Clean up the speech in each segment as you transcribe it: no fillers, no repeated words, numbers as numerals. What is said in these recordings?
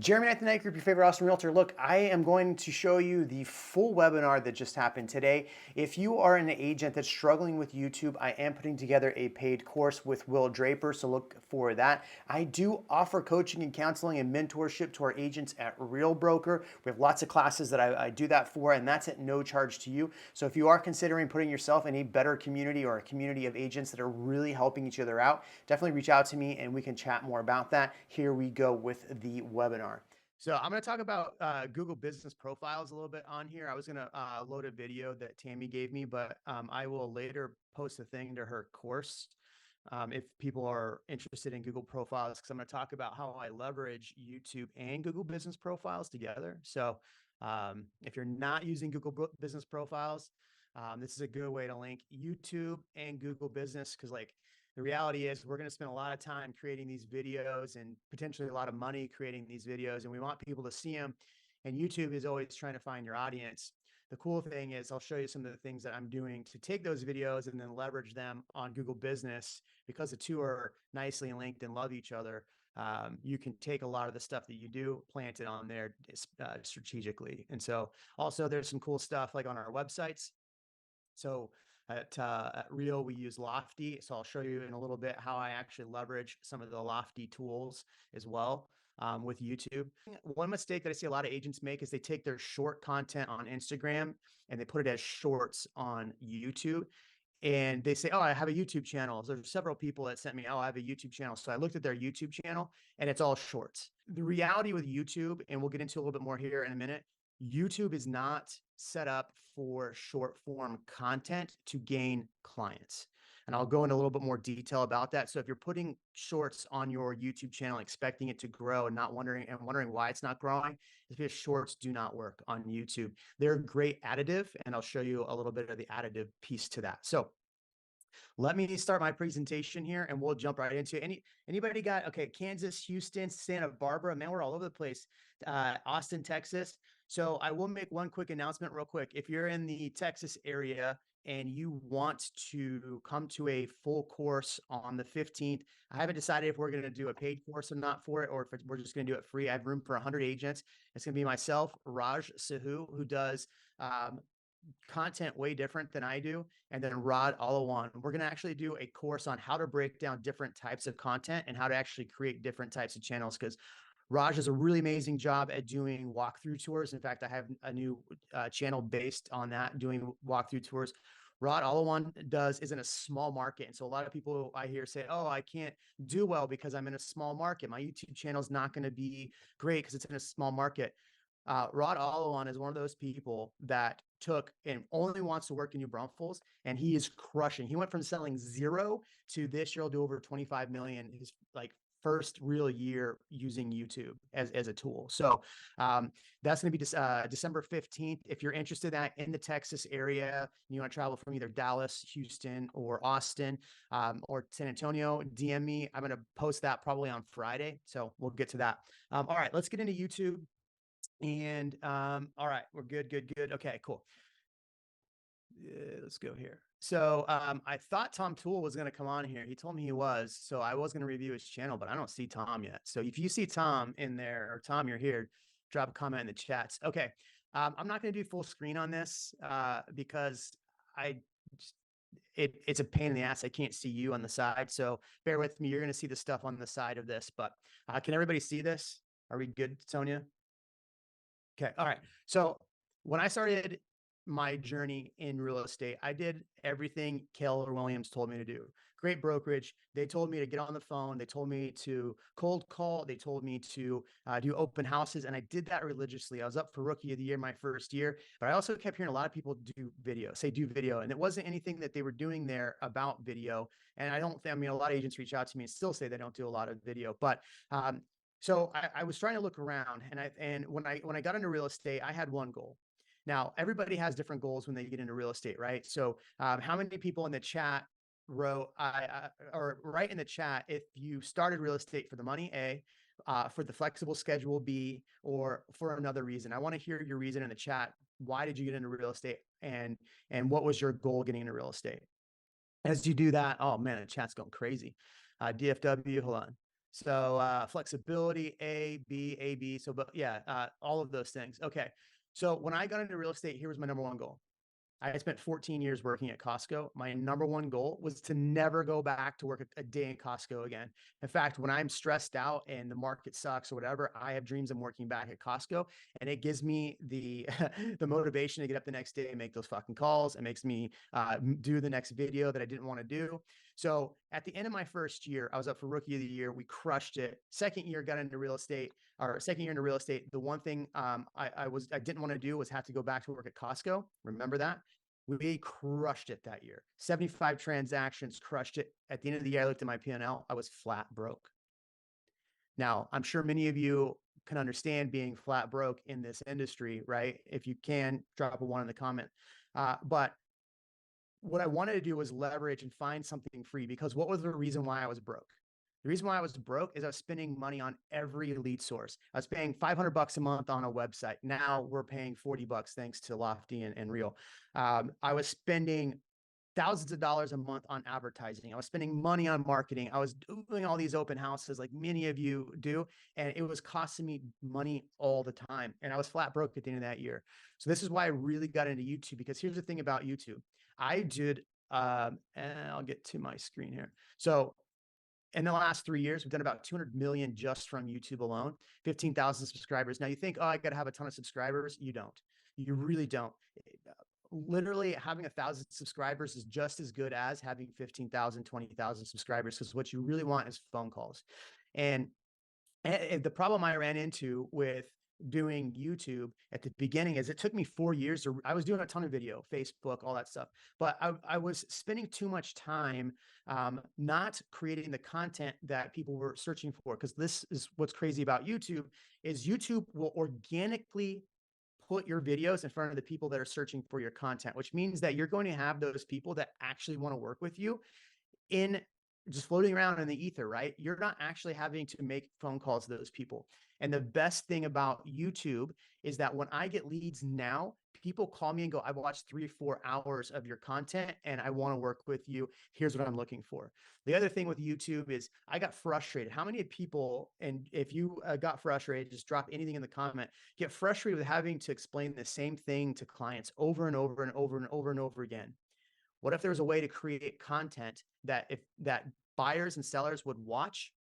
Jeremy Knight, the Night Group, your favorite awesome realtor. Look, I am going to show you the full webinar that just happened today. If you are an agent that's struggling with YouTube, I am putting together a paid course with Will Draper, so look for that. I do offer coaching and counseling and mentorship to our agents at Real Broker. We have lots of classes that I do that for, and that's at no charge to you. So if you are considering putting yourself in a better community or a community of agents that are really helping each other out, definitely reach out to me and we can chat more about that. Here we go with the webinar. So I'm going to talk about Google Business Profiles a little bit on here. I was going to load a video that Tammy gave me, but I will later post a thing to her course if people are interested in Google Profiles, because I'm going to talk about how I leverage YouTube and Google Business Profiles together. So if you're not using Google Business Profiles, this is a good way to link YouTube and Google Business, because the reality is we're going to spend a lot of time creating these videos and potentially a lot of money creating these videos, and we want people to see them. And YouTube is always trying to find your audience. The cool thing is I'll show you some of the things that I'm doing to take those videos and then leverage them on Google Business, because the two are nicely linked and love each other. You can take a lot of the stuff that you do, plant it on there strategically. And so also there's some cool stuff like on our websites. So at Real, we use Lofty. So I'll show you in a little bit how I actually leverage some of the Lofty tools as well with YouTube. One mistake that I see a lot of agents make is they take their short content on Instagram and they put it as shorts on YouTube. And they say, oh, I have a YouTube channel. There's several people that sent me, oh, I have a YouTube channel. So I looked at their YouTube channel and it's all shorts. The reality with YouTube, and we'll get into a little bit more here in a minute, YouTube is not set up for short form content to gain clients. And I'll go into a little bit more detail about that. So if you're putting shorts on your YouTube channel, expecting it to grow and wondering why it's not growing, it's because shorts do not work on YouTube. They're great additive, and I'll show you a little bit of the additive piece to that. So let me start my presentation here and we'll jump right into it. Anybody got, okay, Kansas, Houston, Santa Barbara, man, we're all over the place. Austin, Texas. So I will make one quick announcement real quick. If you're in the Texas area and you want to come to a full course on the 15th, I haven't decided if we're going to do a paid course or not for it, or if we're just going to do it free. I have room for 100 agents. It's going to be myself, Raj Sahu, who does content way different than I do, and then Rod Alawan. We're going to actually do a course on how to break down different types of content and how to actually create different types of channels, because Raj does a really amazing job at doing walkthrough tours. In fact, I have a new channel based on that, doing walkthrough tours. Rod Alawan is in a small market. And so a lot of people I hear say, oh, I can't do well because I'm in a small market. My YouTube channel is not going to be great because it's in a small market. Rod Alawan is one of those people that took and only wants to work in New Braunfels, and he is crushing. He went from selling 0 to this year, he'll do over 25 million. His first real year using YouTube as a tool. So that's going to be December 15th. If you're interested in the Texas area, you want to travel from either Dallas, Houston, or Austin, or San Antonio, DM me. I'm going to post that probably on Friday. So we'll get to that. All right, let's get into YouTube. And all right, we're good. Okay, cool. Let's go here. So I thought Tom Toole was going to come on here. He told me he was, so I was going to review his channel, but I don't see Tom yet. So if you see Tom in there, or Tom, you're here, drop a comment in the chats. Okay. I'm not going to do full screen on this because it's a pain in the ass. I can't see you on the side. So bear with me. You're going to see the stuff on the side of this, but can everybody see this? Are we good, Sonia? Okay. All right. So when I started my journey in real estate, I did everything Keller Williams told me to do. Great brokerage. They told me to get on the phone. They told me to cold call. They told me to do open houses. And I did that religiously. I was up for rookie of the year my first year, but I also kept hearing a lot of people do video. And it wasn't anything that they were doing there about video. And I mean, a lot of agents reach out to me and still say they don't do a lot of video, but so I was trying to look around, and when I got into real estate, I had one goal. Now, everybody has different goals when they get into real estate, right? So how many people in the chat wrote, or write in the chat if you started real estate for the money, A, for the flexible schedule, B, or for another reason? I want to hear your reason in the chat. Why did you get into real estate, and what was your goal getting into real estate? As you do that, oh man, the chat's going crazy. DFW, hold on. So flexibility, A, B, A, B. So, but yeah, all of those things. Okay. So when I got into real estate, here was my number one goal. I spent 14 years working at Costco. My number one goal was to never go back to work a day in Costco again. In fact, when I'm stressed out and the market sucks or whatever, I have dreams of working back at Costco, and it gives me the the motivation to get up the next day and make those fucking calls. It makes me do the next video that I didn't want to do. So at the end of my first year, I was up for Rookie of the Year. We crushed it. Second year, got into real estate. Our second year into real estate, the one thing I didn't want to do was have to go back to work at Costco. Remember that? We crushed it that year. 75 transactions, crushed it. At the end of the year, I looked at my P&L. I was flat broke. Now, I'm sure many of you can understand being flat broke in this industry, right? If you can, drop a 1 in the comment. But what I wanted to do was leverage and find something free, because what was the reason why I was broke? The reason why I was broke is I was spending money on every lead source. I was paying $500 a month on a website. Now we're paying $40 thanks to Lofty and Real. I was spending thousands of dollars a month on advertising. I was spending money on marketing. I was doing all these open houses like many of you do, and it was costing me money all the time. And I was flat broke at the end of that year. So this is why I really got into YouTube, because here's the thing about YouTube. I did, and I'll get to my screen here. So in the last 3 years, we've done about 200 million just from YouTube alone, 15,000 subscribers. Now you think, oh, I got to have a ton of subscribers. You don't. You really don't. Literally having 1,000 subscribers is just as good as having 15,000, 20,000 subscribers, because what you really want is phone calls. And the problem I ran into with doing YouTube at the beginning is it took me 4 years I was doing a ton of video, Facebook, all that stuff, but I was spending too much time not creating the content that people were searching for. Because this is what's crazy about YouTube, is YouTube will organically put your videos in front of the people that are searching for your content, which means that you're going to have those people that actually want to work with you in just floating around in the ether, right? You're not actually having to make phone calls to those people. And the best thing about YouTube is that when I get leads now, people call me and go, I've watched 3 or 4 hours of your content and I want to work with you. Here's what I'm looking for. The other thing with YouTube is I got frustrated. How many people, and if you got frustrated, just drop anything in the comment, get frustrated with having to explain the same thing to clients over and over and over and over and over again? What if there was a way to create content that buyers and sellers would watch,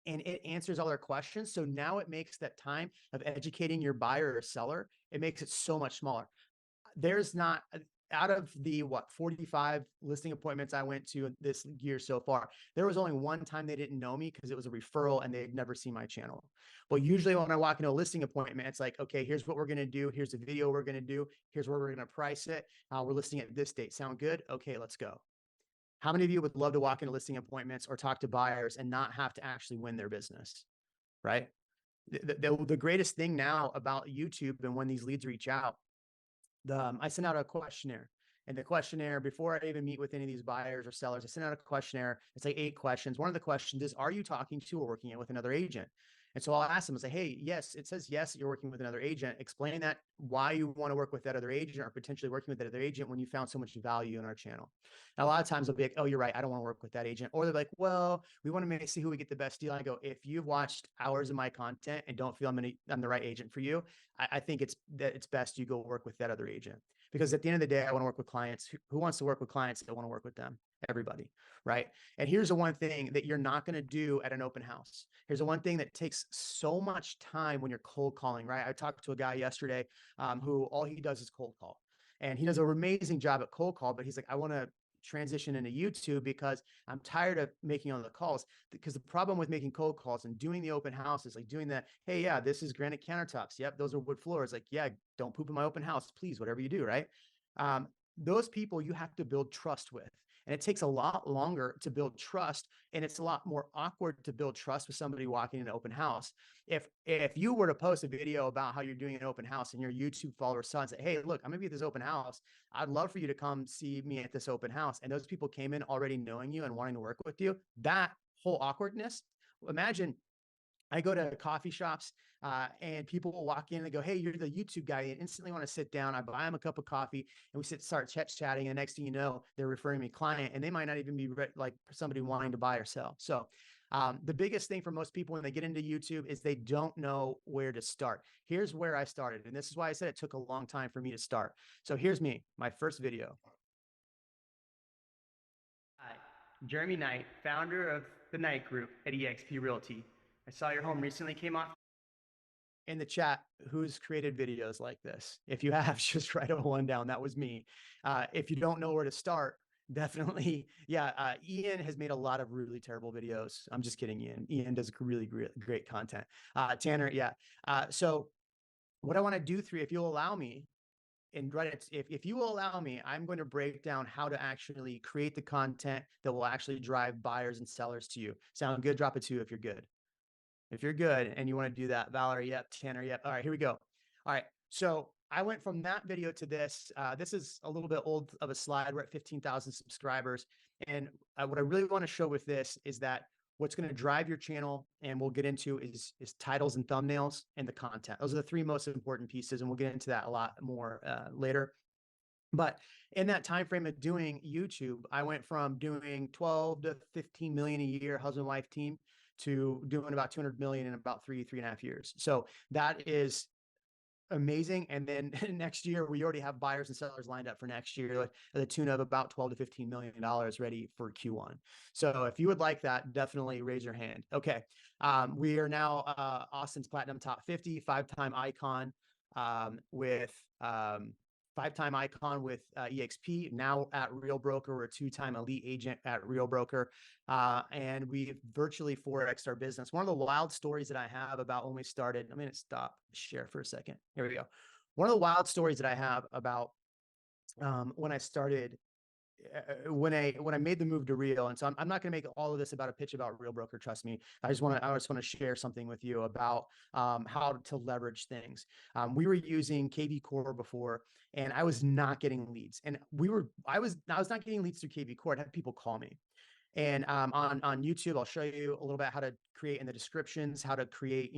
and it answers all their questions? So now it makes that time of educating your buyer or seller, it makes it so much smaller. There's not, out of the 45 listing appointments I went to this year so far, there was only one time they didn't know me because it was a referral and they'd never seen my channel. But usually when I walk into a listing appointment, it's like, okay, here's what we're going to do. Here's the video we're going to do. Here's where we're going to price it. We're listing at this date. Sound good? Okay, let's go. How many of you would love to walk into listing appointments or talk to buyers and not have to actually win their business, right? The greatest thing now about YouTube, and when these leads reach out, I send out a questionnaire. And the questionnaire, before I even meet with any of these buyers or sellers, I send out a questionnaire. It's like 8 questions. One of the questions is, are you talking to or working with another agent? And so I'll ask them, I say, hey, yes, it says yes, you're working with another agent. Explain that, why you want to work with that other agent or potentially working with that other agent when you found so much value in our channel. Now, a lot of times they'll be like, oh, you're right, I don't want to work with that agent. Or they're like, well, we want to see who we get the best deal. I go, if you've watched hours of my content and don't feel I'm the right agent for you, I think it's best you go work with that other agent. Because at the end of the day, I want to work with clients. Who wants to work with clients that want to work with them? Everybody, right? And here's the one thing that you're not going to do at an open house. Here's the one thing that takes so much time when you're cold calling, right? I talked to a guy yesterday who all he does is cold call. And he does an amazing job at cold call, but he's like, I want to transition into YouTube because I'm tired of making all the calls. Because the problem with making cold calls and doing the open house is like doing that. Hey, yeah, this is granite countertops. Yep, those are wood floors. Like, yeah, don't poop in my open house, please, whatever you do, right? Those people you have to build trust with. And it takes a lot longer to build trust. And it's a lot more awkward to build trust with somebody walking in an open house. If you were to post a video about how you're doing an open house and your YouTube followers saw and say, hey, look, I'm gonna be at this open house. I'd love for you to come see me at this open house. And those people came in already knowing you and wanting to work with you. That whole awkwardness, imagine I go to coffee shops and people will walk in and go, hey, you're the YouTube guy. And instantly want to sit down. I buy them a cup of coffee and we start chatting. And next thing you know, they're referring me client and they might not even be like somebody wanting to buy or sell. So The biggest thing for most people when they get into YouTube is they don't know where to start. Here's where I started. And this is why I said it took a long time for me to start. So here's me, my first video. Hi, Jeremy Knight, founder of the Knight Group at eXp Realty. I saw your home recently came off. In the chat, who's created videos like this? If you have, just write a one down. That was me. If you don't know where to start, definitely, yeah. Ian has made a lot of really terrible videos. I'm just kidding, Ian. Ian does really great content. Tanner, yeah. So what I want to do through, if you'll allow me, and right, if you will allow me, I'm going to break down how to actually create the content that will actually drive buyers and sellers to you. Sound good? Drop a 2 if you're good. If you're good and you want to do that, Valerie, yep. Tanner, yep. All right, here we go. All right, so I went from that video to this. This is a little bit old of a slide. We're at 15,000 subscribers. And what I really want to show with this is that what's going to drive your channel, and we'll get into, is titles and thumbnails and the content. Those are the 3 most important pieces, and we'll get into that a lot more later. But in that time frame of doing YouTube, I went from doing 12 to 15 million a year, husband wife team, to doing about 200 million in about 3.5 years. So that is amazing. And then next year, we already have buyers and sellers lined up for next year at the tune of about 12 to $15 million ready for Q1. So if you would like that, definitely raise your hand. Okay. We are now Austin's Platinum Top 50, 5-time icon with 5-time icon with EXP, now at Real Broker. We're a 2-time elite agent at Real Broker. And we've virtually 4x'd our business. One of the wild stories that I have about when we started, I'm going to stop share for a second. Here we go. One of the wild stories that I have about when I started, when I made the move to Real. And so I'm not going to make all of this about a pitch about Real Broker. Trust me. I just want to share something with you about how to leverage things. We were using KV Core before, and I was not getting leads. And I was not getting leads through KV Core. I'd have people call me. And on YouTube, I'll show you a little bit how to create in the descriptions, how to create,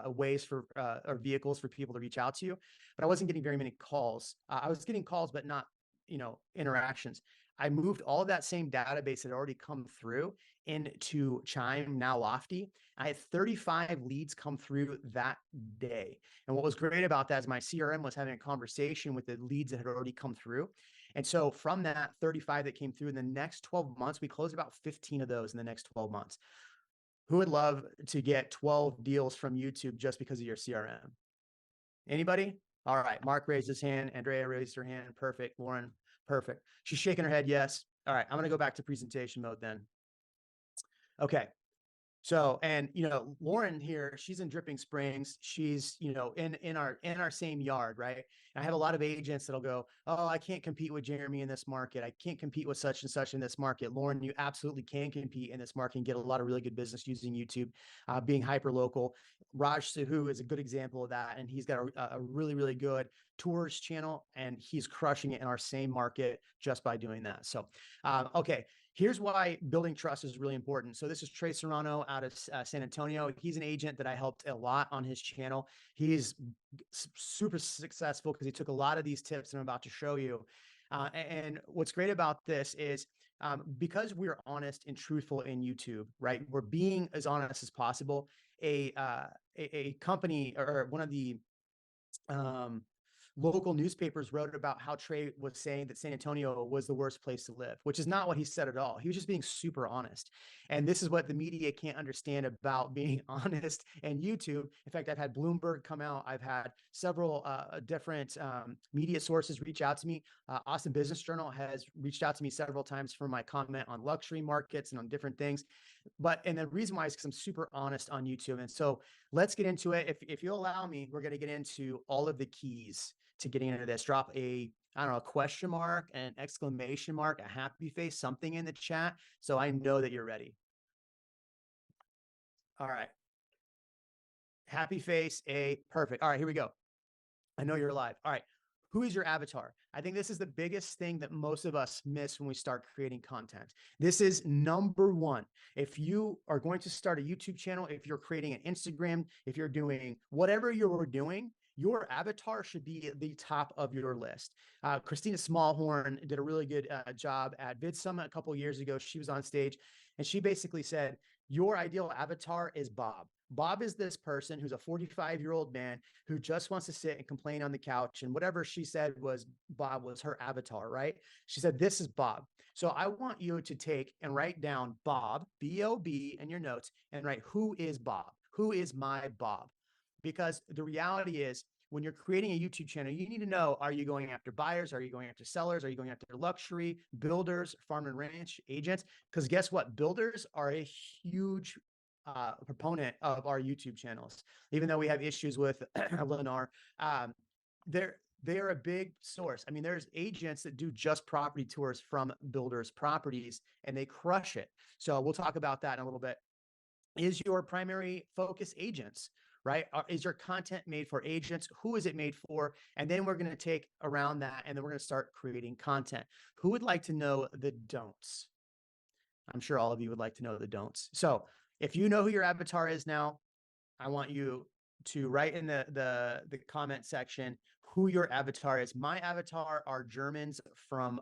ways for or vehicles for people to reach out to you. But I wasn't getting very many calls. I was getting calls, but not, interactions. I moved all of that same database that had already come through into Chime, now Lofty. I had 35 leads come through that day. And what was great about that is my CRM was having a conversation with the leads that had already come through. And so from that 35 that came through in the next 12 months, we closed about 15 of those in the next 12 months. Who would love to get 12 deals from YouTube just because of your CRM? Anybody? All right. Mark raised his hand. Andrea raised her hand. Perfect. Lauren, perfect. She's shaking her head. Yes. All right. I'm going to go back to presentation mode then. Okay. So, and, Lauren here, she's in Dripping Springs. She's, in our same yard, right? And I have a lot of agents that'll go, oh, I can't compete with Jeremy in this market. I can't compete with such and such in this market. Lauren, you absolutely can compete in this market and get a lot of really good business using YouTube, being hyper local. Raj Sahu is a good example of that. And he's got a really, really good tours channel, and he's crushing it in our same market just by doing that. So, okay. Here's why building trust is really important. So this is Trey Serrano out of San Antonio. He's an agent that I helped a lot on his channel. He's super successful because he took a lot of these tips that I'm about to show you. And what's great about this is because we're honest and truthful in YouTube, right? We're being as honest as possible. A company or one of the local newspapers wrote about how Trey was saying that San Antonio was the worst place to live, which is not what he said at all. He was just being super honest. And this is what the media can't understand about being honest and YouTube. In fact, I've had Bloomberg come out. I've had several different media sources reach out to me. Austin Business Journal has reached out to me several times for my comment on luxury markets and on different things. And the reason why is because I'm super honest on YouTube. And so let's get into it. If you'll allow me, we're going to get into all of the keys to getting into this. Drop a question mark, an exclamation mark, a happy face, something in the chat, so I know that you're ready. All right. Happy face, perfect. All right, here we go. I know you're live. All right. Who is your avatar? I think this is the biggest thing that most of us miss when we start creating content. This is number one. If you are going to start a YouTube channel, if you're creating an Instagram, if you're doing whatever you're doing, your avatar should be at the top of your list. Christina Smallhorn did a really good job at Vid Summit a couple of years ago. She was on stage and she basically said, Your ideal avatar is Bob. Bob is this person who's a 45-year-old man who just wants to sit and complain on the couch. And whatever she said was Bob was her avatar, right? She said, this is Bob. So I want you to take and write down Bob, B-O-B, in your notes and write, who is Bob? Who is my Bob? Because the reality is, when you're creating a YouTube channel, you need to know, are you going after buyers? Are you going after sellers? Are you going after luxury, builders, farm and ranch agents? Because guess what? Builders are a huge proponent of our YouTube channels. Even though we have issues with Lennar, they're a big source. I mean, there's agents that do just property tours from builders' properties and they crush it. So we'll talk about that in a little bit. Is your primary focus agents, right? Is your content made for agents? Who is it made for? And then we're going to take around that and then we're going to start creating content. Who would like to know the don'ts? I'm sure all of you would like to know the don'ts. So if you know who your avatar is now, I want you to write in the comment section who your avatar is. My avatar are Germans from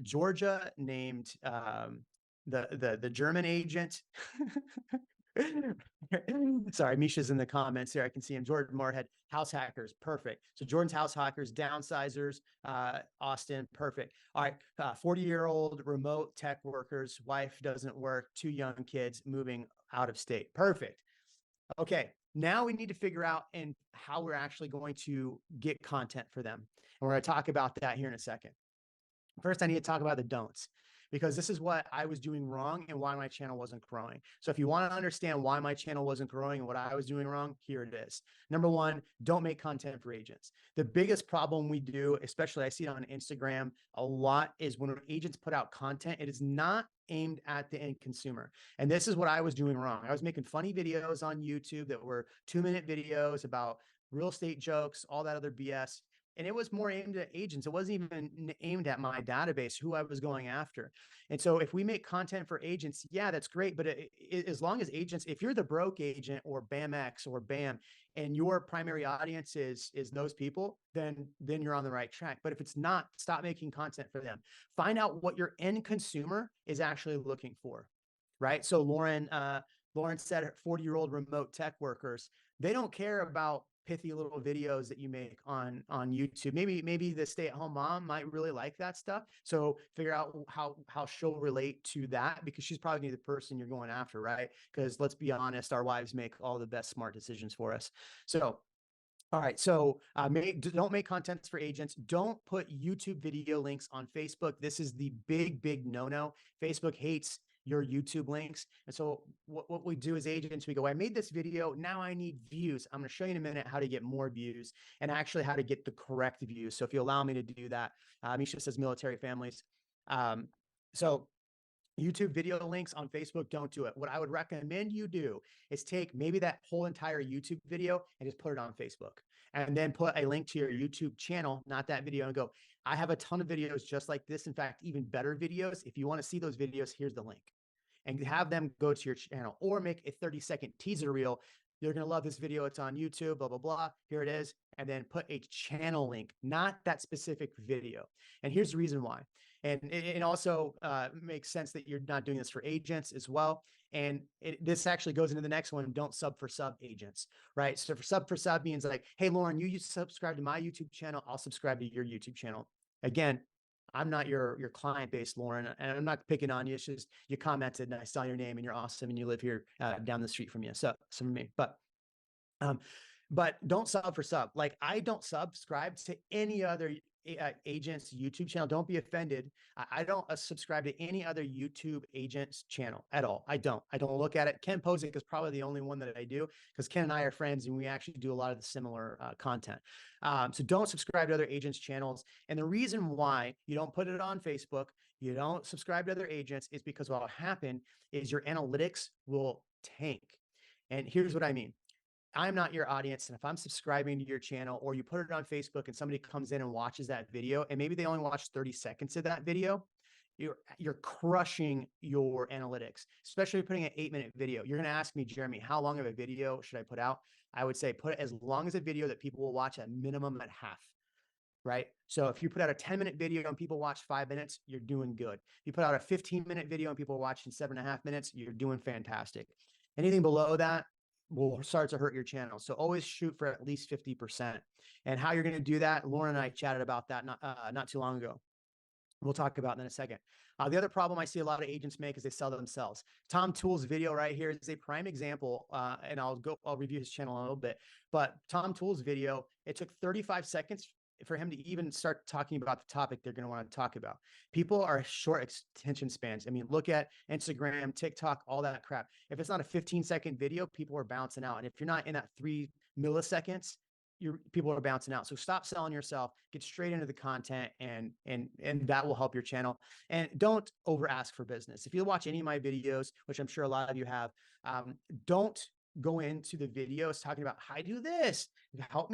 Georgia named the German agent. Sorry, Misha's in the comments here. I can see him. Jordan Moorhead, house hackers, perfect. So Jordan's house hackers, downsizers, Austin, perfect. All right, 40-year-old remote tech workers, wife doesn't work, 2 young kids moving out of state, perfect. Okay, now we need to figure out and how we're actually going to get content for them. And we're going to talk about that here in a second. First, I need to talk about the don'ts, because this is what I was doing wrong and why my channel wasn't growing. So if you want to understand why my channel wasn't growing and what I was doing wrong, here it is. Number one, don't make content for agents. The biggest problem we do, especially I see it on Instagram a lot, is when agents put out content, it is not aimed at the end consumer. And this is what I was doing wrong. I was making funny videos on YouTube that were 2-minute videos about real estate jokes, all that other BS. And it was more aimed at agents. It wasn't even aimed at my database, who I was going after. And so if we make content for agents, yeah, that's great. But as long as agents, if you're the broke agent or BAMX or BAM, and your primary audience is those people, then you're on the right track. But if it's not, stop making content for them. Find out what your end consumer is actually looking for, right? So Lauren said 40-year-old remote tech workers, they don't care about pithy little videos that you make on YouTube. Maybe the stay-at-home mom might really like that stuff. So figure out how she'll relate to that, because she's probably the person you're going after, right? Because let's be honest, our wives make all the best smart decisions for us. So all right, so don't make contents for agents. Don't put YouTube video links on Facebook. This is the big no-no. Facebook hates your YouTube links. And so what we do as agents, we go, I made this video, now I need views. I'm going to show you in a minute how to get more views and actually how to get the correct views. So if you allow me to do that, Misha says military families. So YouTube video links on Facebook, don't do it. What I would recommend you do is take maybe that whole entire YouTube video and just put it on Facebook, and then put a link to your YouTube channel, not that video, and go, I have a ton of videos just like this. In fact, even better videos. If you want to see those videos, here's the link, and have them go to your channel, or make a 30-second teaser reel. You're going to love this video. It's on YouTube, blah, blah, blah. Here it is. And then put a channel link, not that specific video. And here's the reason why. And it also makes sense that you're not doing this for agents as well. And this actually goes into the next one. Don't sub for sub agents, right? So for sub means like, hey, Lauren, you subscribe to my YouTube channel, I'll subscribe to your YouTube channel. Again, I'm not your client base, Lauren, and I'm not picking on you. It's just you commented and I saw your name and you're awesome and you live here down the street from you. So from me, but don't sub for sub. Like, I don't subscribe to any other agent's YouTube channel. Don't be offended. I don't subscribe to any other YouTube agent's channel at all. I don't look at it. Ken Posick is probably the only one that I do, because Ken and I are friends and we actually do a lot of the similar content. So don't subscribe to other agents' channels. And the reason why you don't put it on Facebook, you don't subscribe to other agents, is because what will happen is your analytics will tank. And here's what I mean. I'm not your audience. And if I'm subscribing to your channel, or you put it on Facebook and somebody comes in and watches that video, and maybe they only watch 30 seconds of that video, you're crushing your analytics, especially putting an 8-minute video. You're going to ask me, Jeremy, how long of a video should I put out? I would say put it as long as a video that people will watch at minimum at half, right? So if you put out a 10-minute video and people watch 5 minutes, you're doing good. If you put out a 15-minute video and people are watching 7.5 minutes, you're doing fantastic. Anything below that will start to hurt your channel. So always shoot for at least 50%. And how you're going to do that, Lauren and I chatted about that not too long ago. We'll talk about that in a second. The other problem I see a lot of agents make is they sell themselves. Tom Tool's video right here is a prime example, and I'll review his channel in a little bit. But Tom Tool's video, it took 35 seconds for him to even start talking about the topic they're going to want to talk about. People are short attention spans. I mean, look at Instagram, TikTok, all that crap. If it's not a 15-second video, people are bouncing out. And if you're not in that 3 milliseconds, people are bouncing out. So stop selling yourself, get straight into the content, and that will help your channel. And don't over ask for business. If you watch any of my videos, which I'm sure a lot of you have, don't go into the videos talking about how I do this, help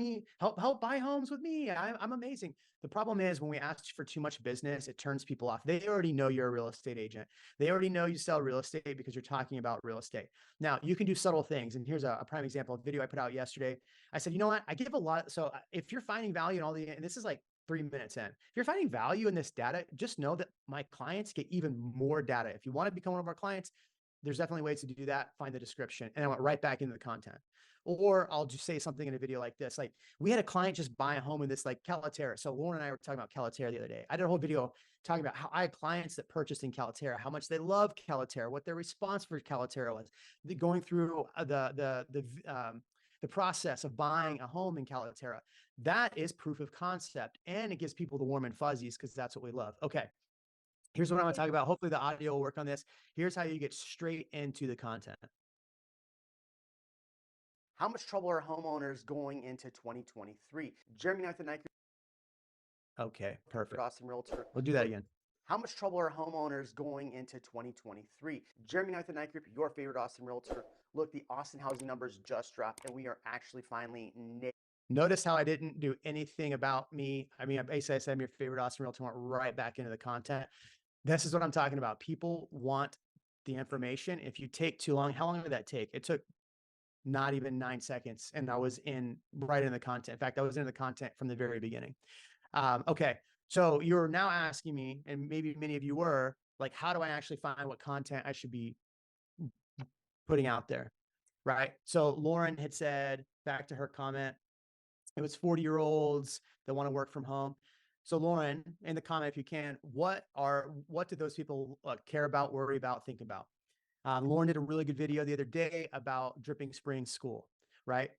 buy homes with me. I'm amazing. The problem is when we ask for too much business, it turns people off. They already know you're a real estate agent. They already know you sell real estate because you're talking about real estate. Now you can do subtle things. And here's a prime example, a video I put out yesterday. I said, you know what? I give a lot. So if you're finding value in and this is like 3 minutes in, if you're finding value in this data, just know that my clients get even more data. If you want to become one of our clients, there's definitely ways to do that. Find the description. And I went right back into the content. Or I'll just say something in a video like this. Like we had a client just buy a home in this like Calaterra. So Lauren and I were talking about Calaterra the other day. I did a whole video talking about how I had clients that purchased in Calaterra, how much they love Calaterra, what their response for Calaterra was, going through the process of buying a home in Calaterra. That is proof of concept, and it gives people the warm and fuzzies because that's what we love. Okay. Here's what I want to talk about. Hopefully the audio will work on this. Here's how you get straight into the content. How much trouble are homeowners going into 2023? Jeremy Knight, the Night Group. Okay, perfect. Austin Realtor. We'll do that again. How much trouble are homeowners going into 2023? Jeremy Knight, the Night Group, your favorite Austin Realtor. Look, the Austin housing numbers just dropped, and we are actually finally Notice how I didn't do anything about me. I mean, basically I said I'm your favorite Austin Realtor, went right back into the content. This is what I'm talking about. People want the information. If you take too long, how long did that take? It took not even 9 seconds, and I was right in the content. In fact, I was in the content from the very beginning. Okay, so you're now asking me, and maybe many of you were, like, how do I actually find what content I should be putting out there, right? So Lauren had said, back to her comment, it was 40-year-olds that want to work from home. So Lauren, in the comment, if you can, what do those people care about, worry about, think about? Lauren did a really good video the other day about Dripping Springs School, right?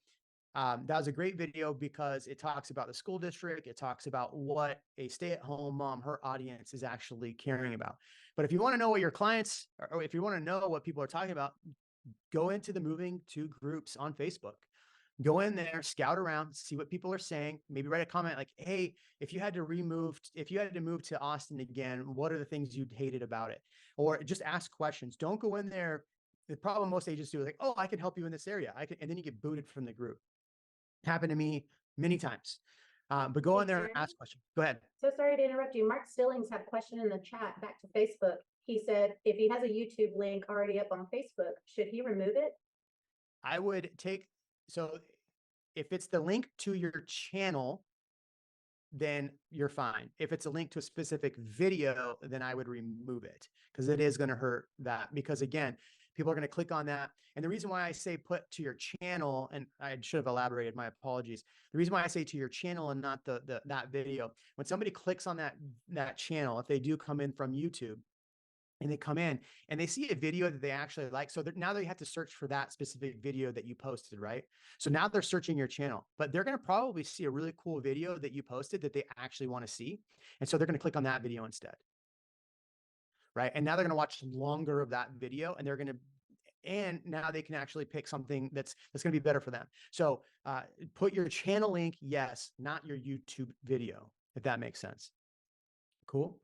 That was a great video because it talks about the school district. It talks about what a stay-at-home mom, her audience, is actually caring about. But if you want to know what your clients, or if you want to know what people are talking about, go into the Moving to groups on Facebook. Go in there, scout around, see what people are saying. Maybe write a comment like, hey, if you had to move to Austin again, what are the things you hated about it? Or just ask questions. Don't go in there. The problem most agents do is like, oh, I can help you in this area. And then you get booted from the group. Happened to me many times. But go in there and ask questions. Go ahead. So sorry to interrupt you. Mark Stillings had a question in the chat back to Facebook. He said, if he has a YouTube link already up on Facebook, should he remove it? I would so if it's the link to your channel, then you're fine. If it's a link to a specific video, then I would remove it because it is going to hurt that. Because again, people are going to click on that. And the reason why I say put to your channel, and I should have elaborated, my apologies. The reason why I say to your channel and not that video, when somebody clicks on that channel, if they do come in from YouTube, and they come in and they see a video that they actually like. So now they have to search for that specific video that you posted, right? So now they're searching your channel, but they're going to probably see a really cool video that you posted that they actually want to see. And so they're going to click on that video instead. Right. And now they're going to watch longer of that video, and now they can actually pick something that's going to be better for them. So put your channel link, yes, not your YouTube video, if that makes sense. Cool.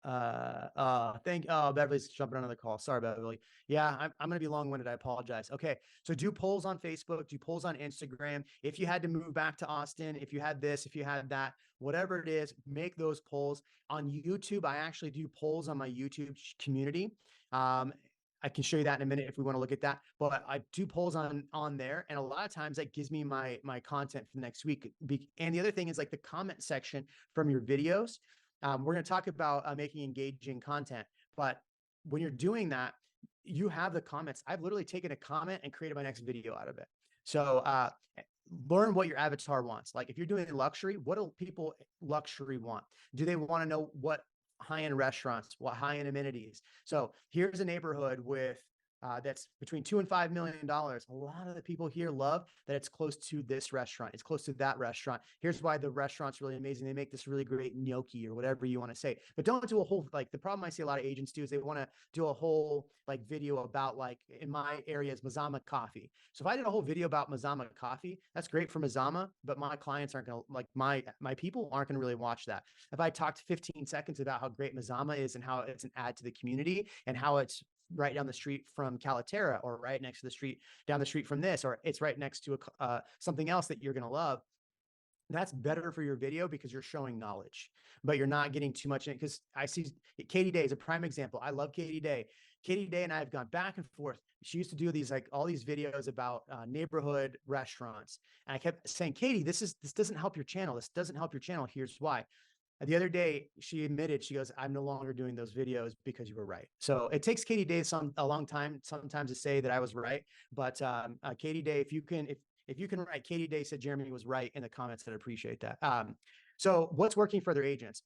Beverly's jumping on the call. Sorry, Beverly. Yeah, I'm going to be long-winded. I apologize. Okay. So do polls on Facebook, do polls on Instagram. If you had to move back to Austin, if you had this, if you had that, whatever it is, make those polls on YouTube. I actually do polls on my YouTube community. I can show you that in a minute if we want to look at that. But I do polls on there, and a lot of times that gives me my content for the next week. And the other thing is like the comment section from your videos. We're going to talk about making engaging content, but when you're doing that, you have the comments. I've literally taken a comment and created my next video out of it. So learn what your avatar wants. Like if you're doing luxury, what do people luxury want? Do they want to know what high-end restaurants, what high-end amenities? So here's a neighborhood with that's between $2 and $5 million. A lot of the people here love that it's close to this restaurant. It's close to that restaurant. Here's why the restaurant's really amazing. They make this really great gnocchi or whatever you want to say. But don't do a whole, like the problem I see a lot of agents do is they want to do a whole like video about, like in my area is Mazama coffee. So if I did a whole video about Mazama coffee, that's great for Mazama, but my clients aren't going to, like my people aren't going to really watch that. If I talked 15 seconds about how great Mazama is and how it's an add to the community and how it's right down the street from Calaterra, or right next to the street down the street from this, or it's right next to something else that you're going to love, that's better for your video because you're showing knowledge, but you're not getting too much in it. Because I see Katie Day is a prime example. I love Katie Day. Katie Day and I have gone back and forth. She used to do these, like all these videos about neighborhood restaurants. And I kept saying, Katie, this doesn't help your channel. This doesn't help your channel. Here's why. The other day, she admitted, she goes, I'm no longer doing those videos because you were right. So it takes Katie Day a long time sometimes to say that I was right. But Katie Day, if you can write, Katie Day said Jeremy was right in the comments, I'd appreciate that. So what's working for other agents?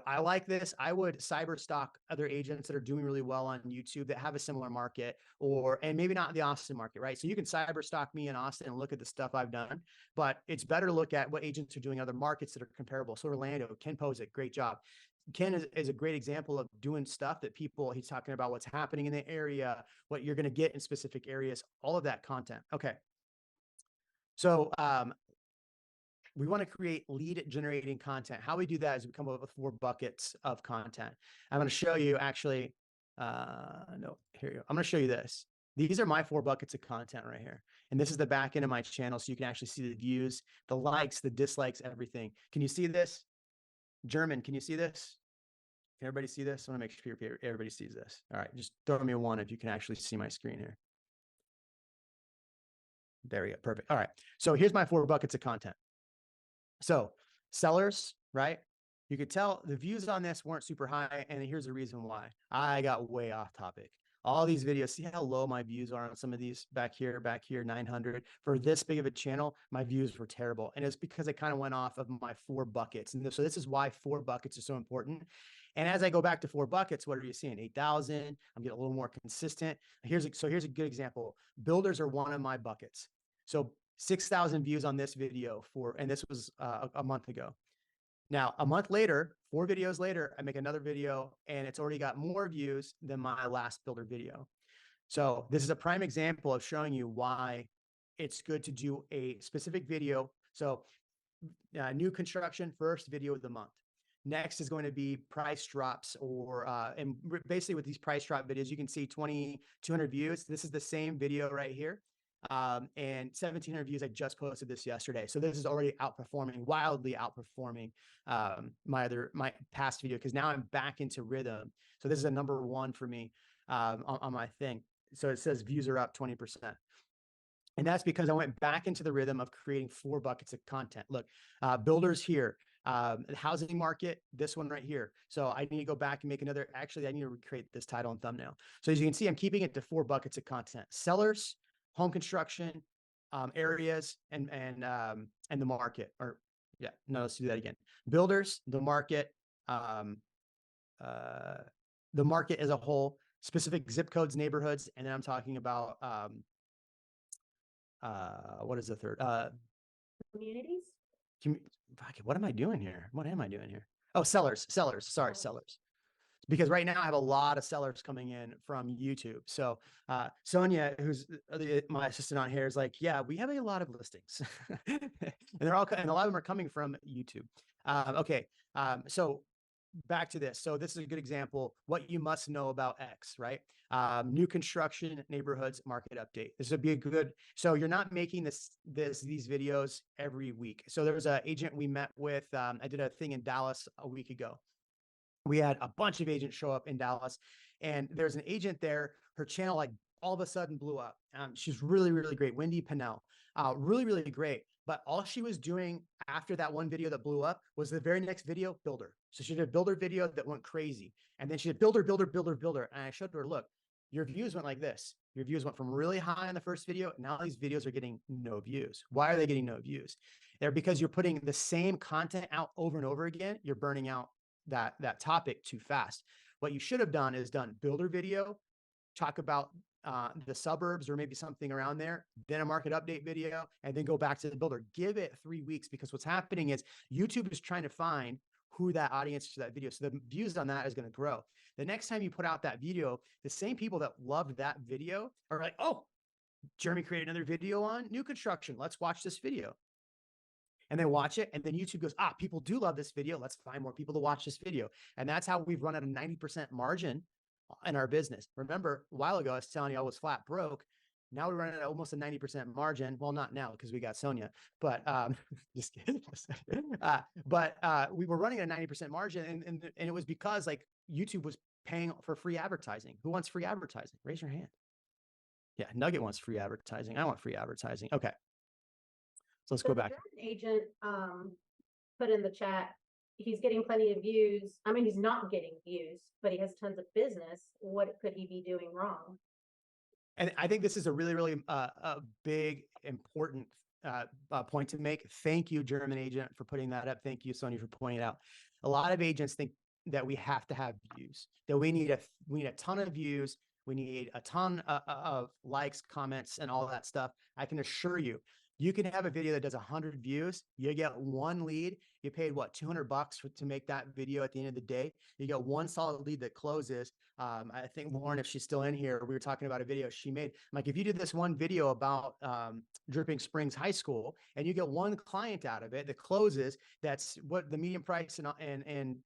I like this. I would cyber stalk other agents that are doing really well on YouTube that have a similar market, and maybe not the Austin market, right? So you can cyber stalk me in Austin and look at the stuff I've done, but it's better to look at what agents are doing in other markets that are comparable. So Orlando, Ken Posick, great job. Ken is a great example of doing stuff that he's talking about what's happening in the area, what you're going to get in specific areas, all of that content. Okay. So we want to create lead generating content. How we do that is we come up with 4 buckets of content. I'm going to show you actually, no, here you go. I'm going to show you this. These are my 4 buckets of content right here. And this is the back end of my channel. So you can actually see the views, the likes, the dislikes, everything. Can you see this? German, can you see this? Can everybody see this? I want to make sure everybody sees this. All right, just throw me a 1 if you can actually see my screen here. There we go, perfect. All right, so here's my 4 buckets of content. So sellers, right? You could tell the views on this weren't super high, and here's the reason why. I got way off topic. All these videos, see how low my views are on some of these back here, 900. For this big of a channel, my views were terrible. And it's because I kind of went off of my 4 buckets. And so this is why 4 buckets are so important. And as I go back to 4 buckets, what are you seeing? 8,000. I'm getting a little more consistent. Here's a good example. Builders are one of my buckets. So 6,000 views on this video and this was a month ago. Now, a month later, 4 videos later, I make another video and it's already got more views than my last builder video. So this is a prime example of showing you why it's good to do a specific video. So new construction, first video of the month. Next is going to be price drops, and basically with these price drop videos, you can see 200 views. This is the same video right here. And 1,700 views. I just posted this yesterday. So this is already wildly outperforming my past video, because now I'm back into rhythm. So this is a number 1 for me on my thing. So it says views are up 20%. And that's because I went back into the rhythm of creating 4 buckets of content. Look, builders here, the housing market, this one right here. So I need to go back and make another. Actually, I need to recreate this title and thumbnail. So as you can see, I'm keeping it to 4 buckets of content: sellers, home construction, areas, and the market. Or yeah, no, let's do that again. Builders, the market as a whole, specific zip codes, neighborhoods, and then I'm talking about what is the third? Communities? What am I doing here? What am I doing here? Oh, sellers. Sorry, sellers. Because right now I have a lot of sellers coming in from YouTube. So Sonia, who's my assistant on here, is like, yeah, we have a lot of listings, and a lot of them are coming from YouTube. Okay, so back to this. So this is a good example. What you must know about X, right? New construction, neighborhoods, market update. This would be a good. So you're not making these videos every week. So there was an agent we met with. I did a thing in Dallas a week ago. We had a bunch of agents show up in Dallas, and there's an agent there. Her channel like all of a sudden blew up. She's really, really great. Wendy Pinnell, really, really great. But all she was doing after that one video that blew up was the very next video, builder. So she did a builder video that went crazy. And then she did builder, builder, builder, builder. And I showed her, look, your views went like this. Your views went from really high in the first video. Now these videos are getting no views. Why are they getting no views? They're because you're putting the same content out over and over again. You're burning out that topic too fast. What you should have done is done builder video, talk about the suburbs or maybe something around there, then a market update video, and then go back to the builder. Give it 3 weeks, because what's happening is YouTube is trying to find who that audience is to that video. So the views on that is going to grow. The next time you put out that video, the same people that loved that video are like, oh, Jeremy created another video on new construction. Let's watch this video. And they watch it, and then YouTube goes, people do love this video. Let's find more people to watch this video. And that's how we've run at a 90% margin in our business. Remember, a while ago, I was telling you I was flat broke. Now we're running at almost a 90% margin. Well, not now because we got Sonia, but just kidding. We were running at a 90% margin, and it was because like YouTube was paying for free advertising. Who wants free advertising? Raise your hand. Yeah, Nugget wants free advertising. I want free advertising. Okay. So let's So go the back. German agent put in the chat, he's getting plenty of views. I mean, he's not getting views, but he has tons of business. What could he be doing wrong? And I think this is a really, really a big, important point to make. Thank you, German agent, for putting that up. Thank you, Sonia, for pointing it out. A lot of agents think that we have to have views, that we need a ton of views. We need a ton of likes, comments, and all that stuff. I can assure you, you can have a video that does 100 views. You get one lead. You paid what, $200 to make that video at the end of the day. You get one solid lead that closes. I think Lauren, if she's still in here, we were talking about a video she made. Like, if you did this one video about Dripping Springs High School and you get one client out of it that closes, that's what the median price in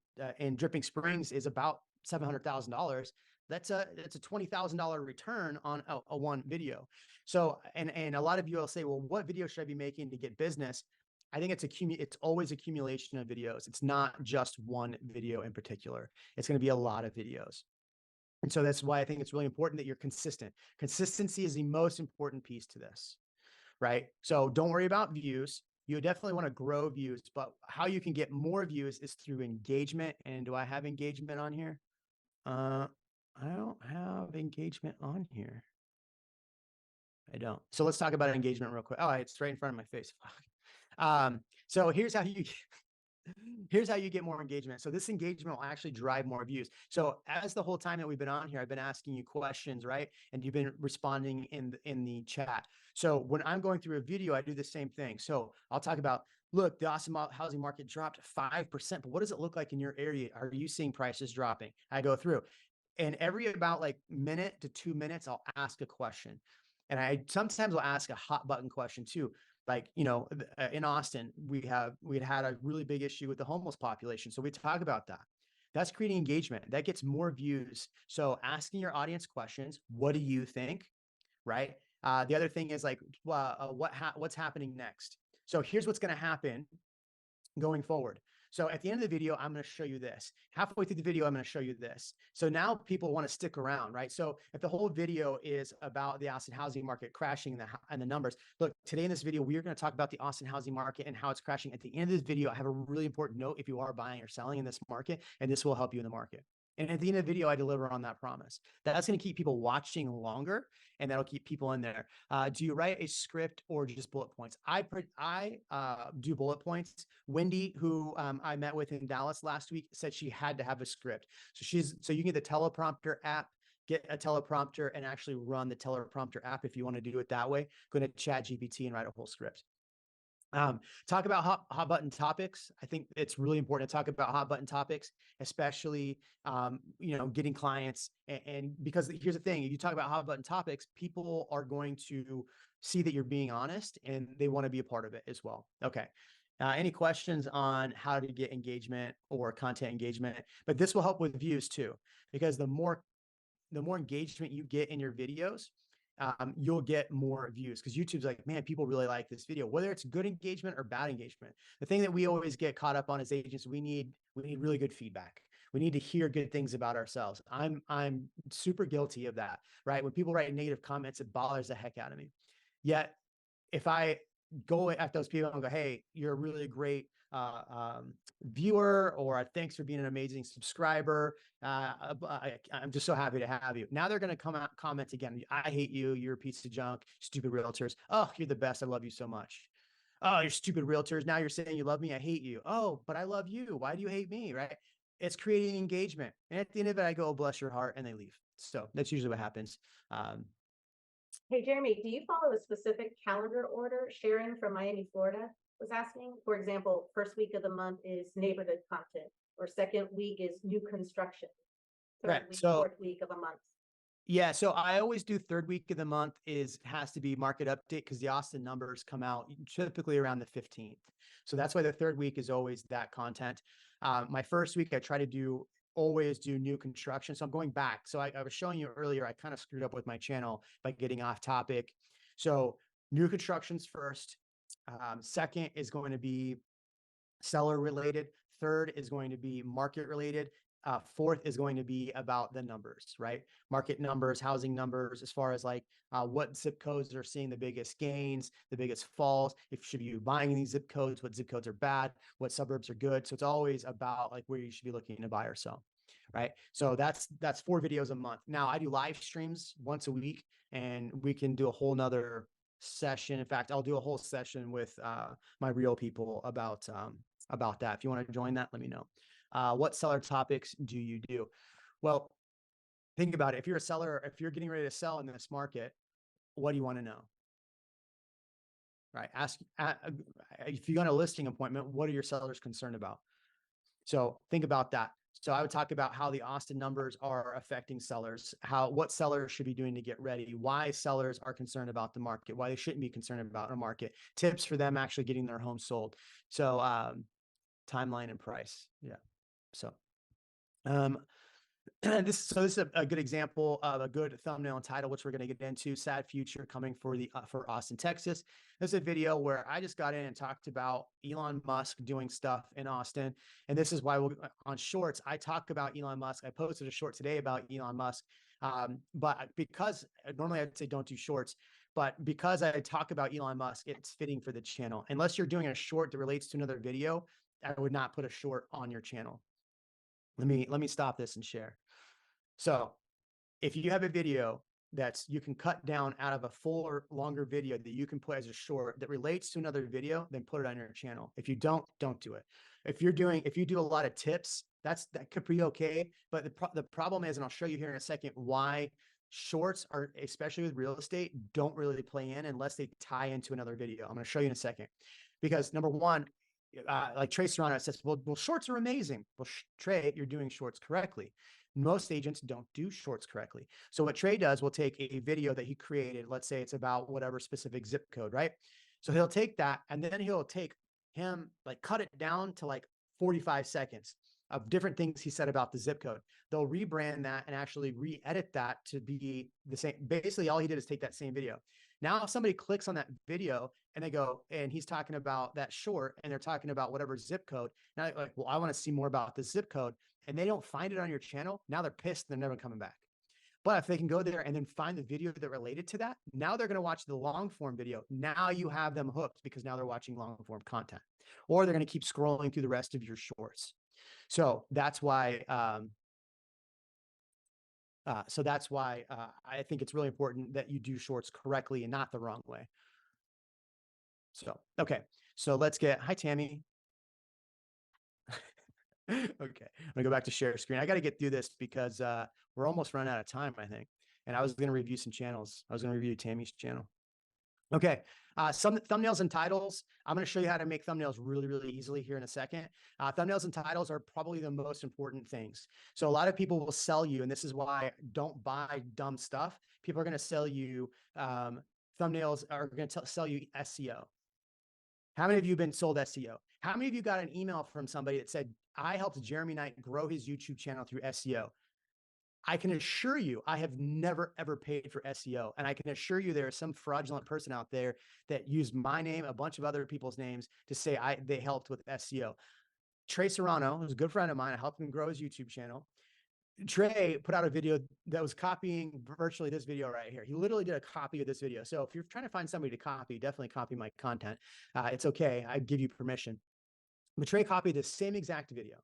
Dripping Springs is, about $700,000. That's a $20,000 return on a one video. So, and a lot of you will say, well, what video should I be making to get business? I think it's always accumulation of videos. It's not just one video in particular. It's going to be a lot of videos. And so that's why I think it's really important that you're consistent. Consistency is the most important piece to this, right? So don't worry about views. You definitely want to grow views, but how you can get more views is through engagement. And do I have engagement on here? I don't have engagement on here. I don't. So let's talk about engagement real quick. Oh, it's right in front of my face. So here's how you get more engagement. So this engagement will actually drive more views. So as the whole time that we've been on here, I've been asking you questions, right? And you've been responding in the chat. So when I'm going through a video, I do the same thing. So I'll talk about, look, the awesome housing market dropped 5%, but what does it look like in your area? Are you seeing prices dropping? I go through, and every about like minute to 2 minutes, I'll ask a question. And I sometimes will ask a hot button question too. Like, in Austin, we'd had a really big issue with the homeless population. So we talk about that. That's creating engagement. That gets more views. So asking your audience questions, what do you think? Right. The other thing is like, what's happening next? So here's what's going to happen going forward. So at the end of the video, I'm going to show you this. Halfway through the video, I'm going to show you this. So now people want to stick around, right? So if the whole video is about the Austin housing market crashing and the numbers, look, today in this video, we're going to talk about the Austin housing market and how it's crashing. At the end of this video, I have a really important note if you are buying or selling in this market, and this will help you in the market. And at the end of the video, I deliver on that promise. That's going to keep people watching longer, and that'll keep people in there. Do you write a script or just bullet points? I do bullet points. Wendy, who I met with in Dallas last week, said she had to have a script. So you can get the teleprompter app, get a teleprompter, and actually run the teleprompter app if you want to do it that way. Go to ChatGPT and write a whole script. Talk about hot button topics. I think it's really important to talk about hot button topics, especially, getting clients. And because here's the thing, if you talk about hot button topics, people are going to see that you're being honest and they want to be a part of it as well. Okay. Any questions on how to get engagement or content engagement? But this will help with views too, because the more engagement you get in your videos, you'll get more views, because YouTube's like, man, people really like this video, whether it's good engagement or bad engagement. The thing that we always get caught up on as agents, we need really good feedback. We need to hear good things about ourselves. I'm super guilty of that, right? When people write negative comments, it bothers the heck out of me. Yet if I go at those people and go, "Hey, you're a really great viewer," or "Thanks for being an amazing subscriber. I'm just so happy to have you." Now they're going to come out comment again. "I hate you. You're a piece of junk. Stupid realtors. Oh, you're the best. I love you so much. Oh, you're stupid realtors. Now you're saying you love me. I hate you. Oh, but I love you. Why do you hate me?" Right? It's creating engagement. And at the end of it, I go, "Oh, bless your heart," and they leave. So that's usually what happens. Um, Hey, Jeremy, do you follow a specific calendar order? Sharon from Miami, Florida was asking. For example, first week of the month is neighborhood content, or second week is new construction, right. third week, So fourth week of a month. yeah, so I always do third week of the month has to be market update because the Austin numbers come out typically around the 15th. So that's why the third week is always that content. My first week, I try to always do new construction. So I'm going back. So I was showing you earlier, I kind of screwed up with my channel by getting off topic. So new constructions first. Second is going to be seller related. Third is going to be market related. Fourth is going to be about the numbers, right? Market numbers, housing numbers, as far as like what zip codes are seeing the biggest gains, the biggest falls. If you should be buying these zip codes, what zip codes are bad, what suburbs are good. So it's always about like where you should be looking to buy or sell, right? So that's 4 videos a month. Now I do live streams once a week, and we can do a whole nother session. In fact, I'll do a whole session with my real people about that. If you want to join that, let me know. What seller topics do you do? Well, think about it. If you're a seller, if you're getting ready to sell in this market, what do you want to know? Right? If you got a listing appointment, what are your sellers concerned about? So think about that. So I would talk about how the Austin numbers are affecting sellers, what sellers should be doing to get ready, why sellers are concerned about the market, why they shouldn't be concerned about a market, tips for them actually getting their home sold. So timeline and price. Yeah. So um, this is a good example of a good thumbnail and title, which we're going to get into. Sad future coming for Austin, Texas. This is a video where I just got in and talked about Elon Musk doing stuff in Austin, and this is why on Shorts I talk about Elon Musk. I posted a short today about Elon Musk, but because normally I'd say don't do shorts, but because I talk about Elon Musk, it's fitting for the channel. Unless you're doing a short that relates to another video, I would not put a short on your channel. Let me stop this and share. So if you have a video you can cut down out of a full or longer video that you can put as a short that relates to another video, then put it on your channel. If you don't do it. If you do a lot of tips, that could be okay. But the problem is, and I'll show you here in a second, why shorts are, especially with real estate, don't really play in unless they tie into another video. I'm going to show you in a second. Because number one, like Trey Serrano says, well, shorts are amazing. Well, Trey, you're doing shorts correctly. Most agents don't do shorts correctly. So what Trey does, will take a video that he created. Let's say it's about whatever specific zip code, right? So he'll take that and then he'll cut it down to like 45 seconds of different things he said about the zip code. They'll rebrand that and actually re-edit that to be the same. Basically, all he did is take that same video. Now, if somebody clicks on that video and they go, and he's talking about that short, and they're talking about whatever zip code. Now, like, well, I want to see more about the zip code, and they don't find it on your channel. Now they're pissed. They're never coming back. But if they can go there and then find the video that related to that, now they're going to watch the long form video. Now you have them hooked because now they're watching long form content, or they're going to keep scrolling through the rest of your shorts. So that's why. I think it's really important that you do shorts correctly and not the wrong way. So, okay. So let's hi, Tammy. Okay. I'm gonna go back to share screen. I got to get through this because we're almost running out of time, I think. And I was going to review some channels. I was going to review Tammy's channel. Okay. Some thumbnails and titles. I'm going to show you how to make thumbnails really, really easily here in a second. Thumbnails and titles are probably the most important things. So a lot of people will sell you, and this is why don't buy dumb stuff. People are going to sell you thumbnails, are going to sell you SEO. How many of you have been sold SEO? How many of you got an email from somebody that said, I helped Jeremy Knight grow his YouTube channel through SEO? I can assure you, I have never, ever paid for SEO. And I can assure you there is some fraudulent person out there that used my name, a bunch of other people's names to say they helped with SEO. Trey Serrano, who's a good friend of mine, I helped him grow his YouTube channel. Trey put out a video that was copying virtually this video right here. He literally did a copy of this video. So if you're trying to find somebody to copy, definitely copy my content. It's okay. I give you permission. But Trey copied the same exact video.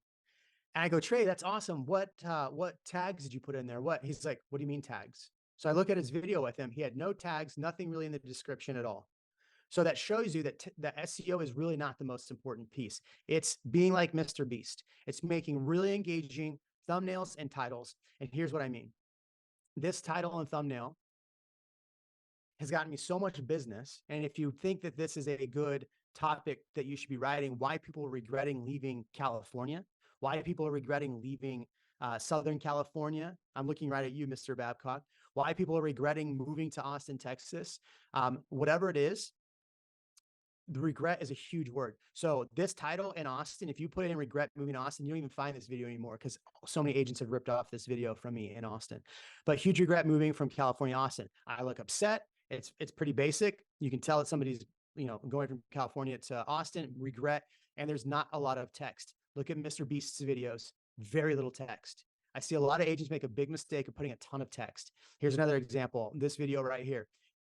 And I go, Trey, that's awesome. What tags did you put in there? What? He's like, what do you mean tags? So I look at his video with him. He had no tags, nothing really in the description at all. So that shows you that that SEO is really not the most important piece. It's being like Mr. Beast. It's making really engaging thumbnails and titles. And here's what I mean. This title and thumbnail has gotten me so much business. And if you think that this is a good topic that you should be writing, why people are regretting leaving California, why people are regretting leaving Southern California. I'm looking right at you, Mr. Babcock. Why people are regretting moving to Austin, Texas. Whatever it is, the regret is a huge word. So this title in Austin, if you put in regret moving to Austin, you don't even find this video anymore because so many agents have ripped off this video from me in Austin. But huge regret moving from California to Austin. I look upset. It's pretty basic. You can tell that somebody's, going from California to Austin, regret, and there's not a lot of text. Look at Mr. Beast's videos, very little text. I see a lot of agents make a big mistake of putting a ton of text. Here's another example, this video right here.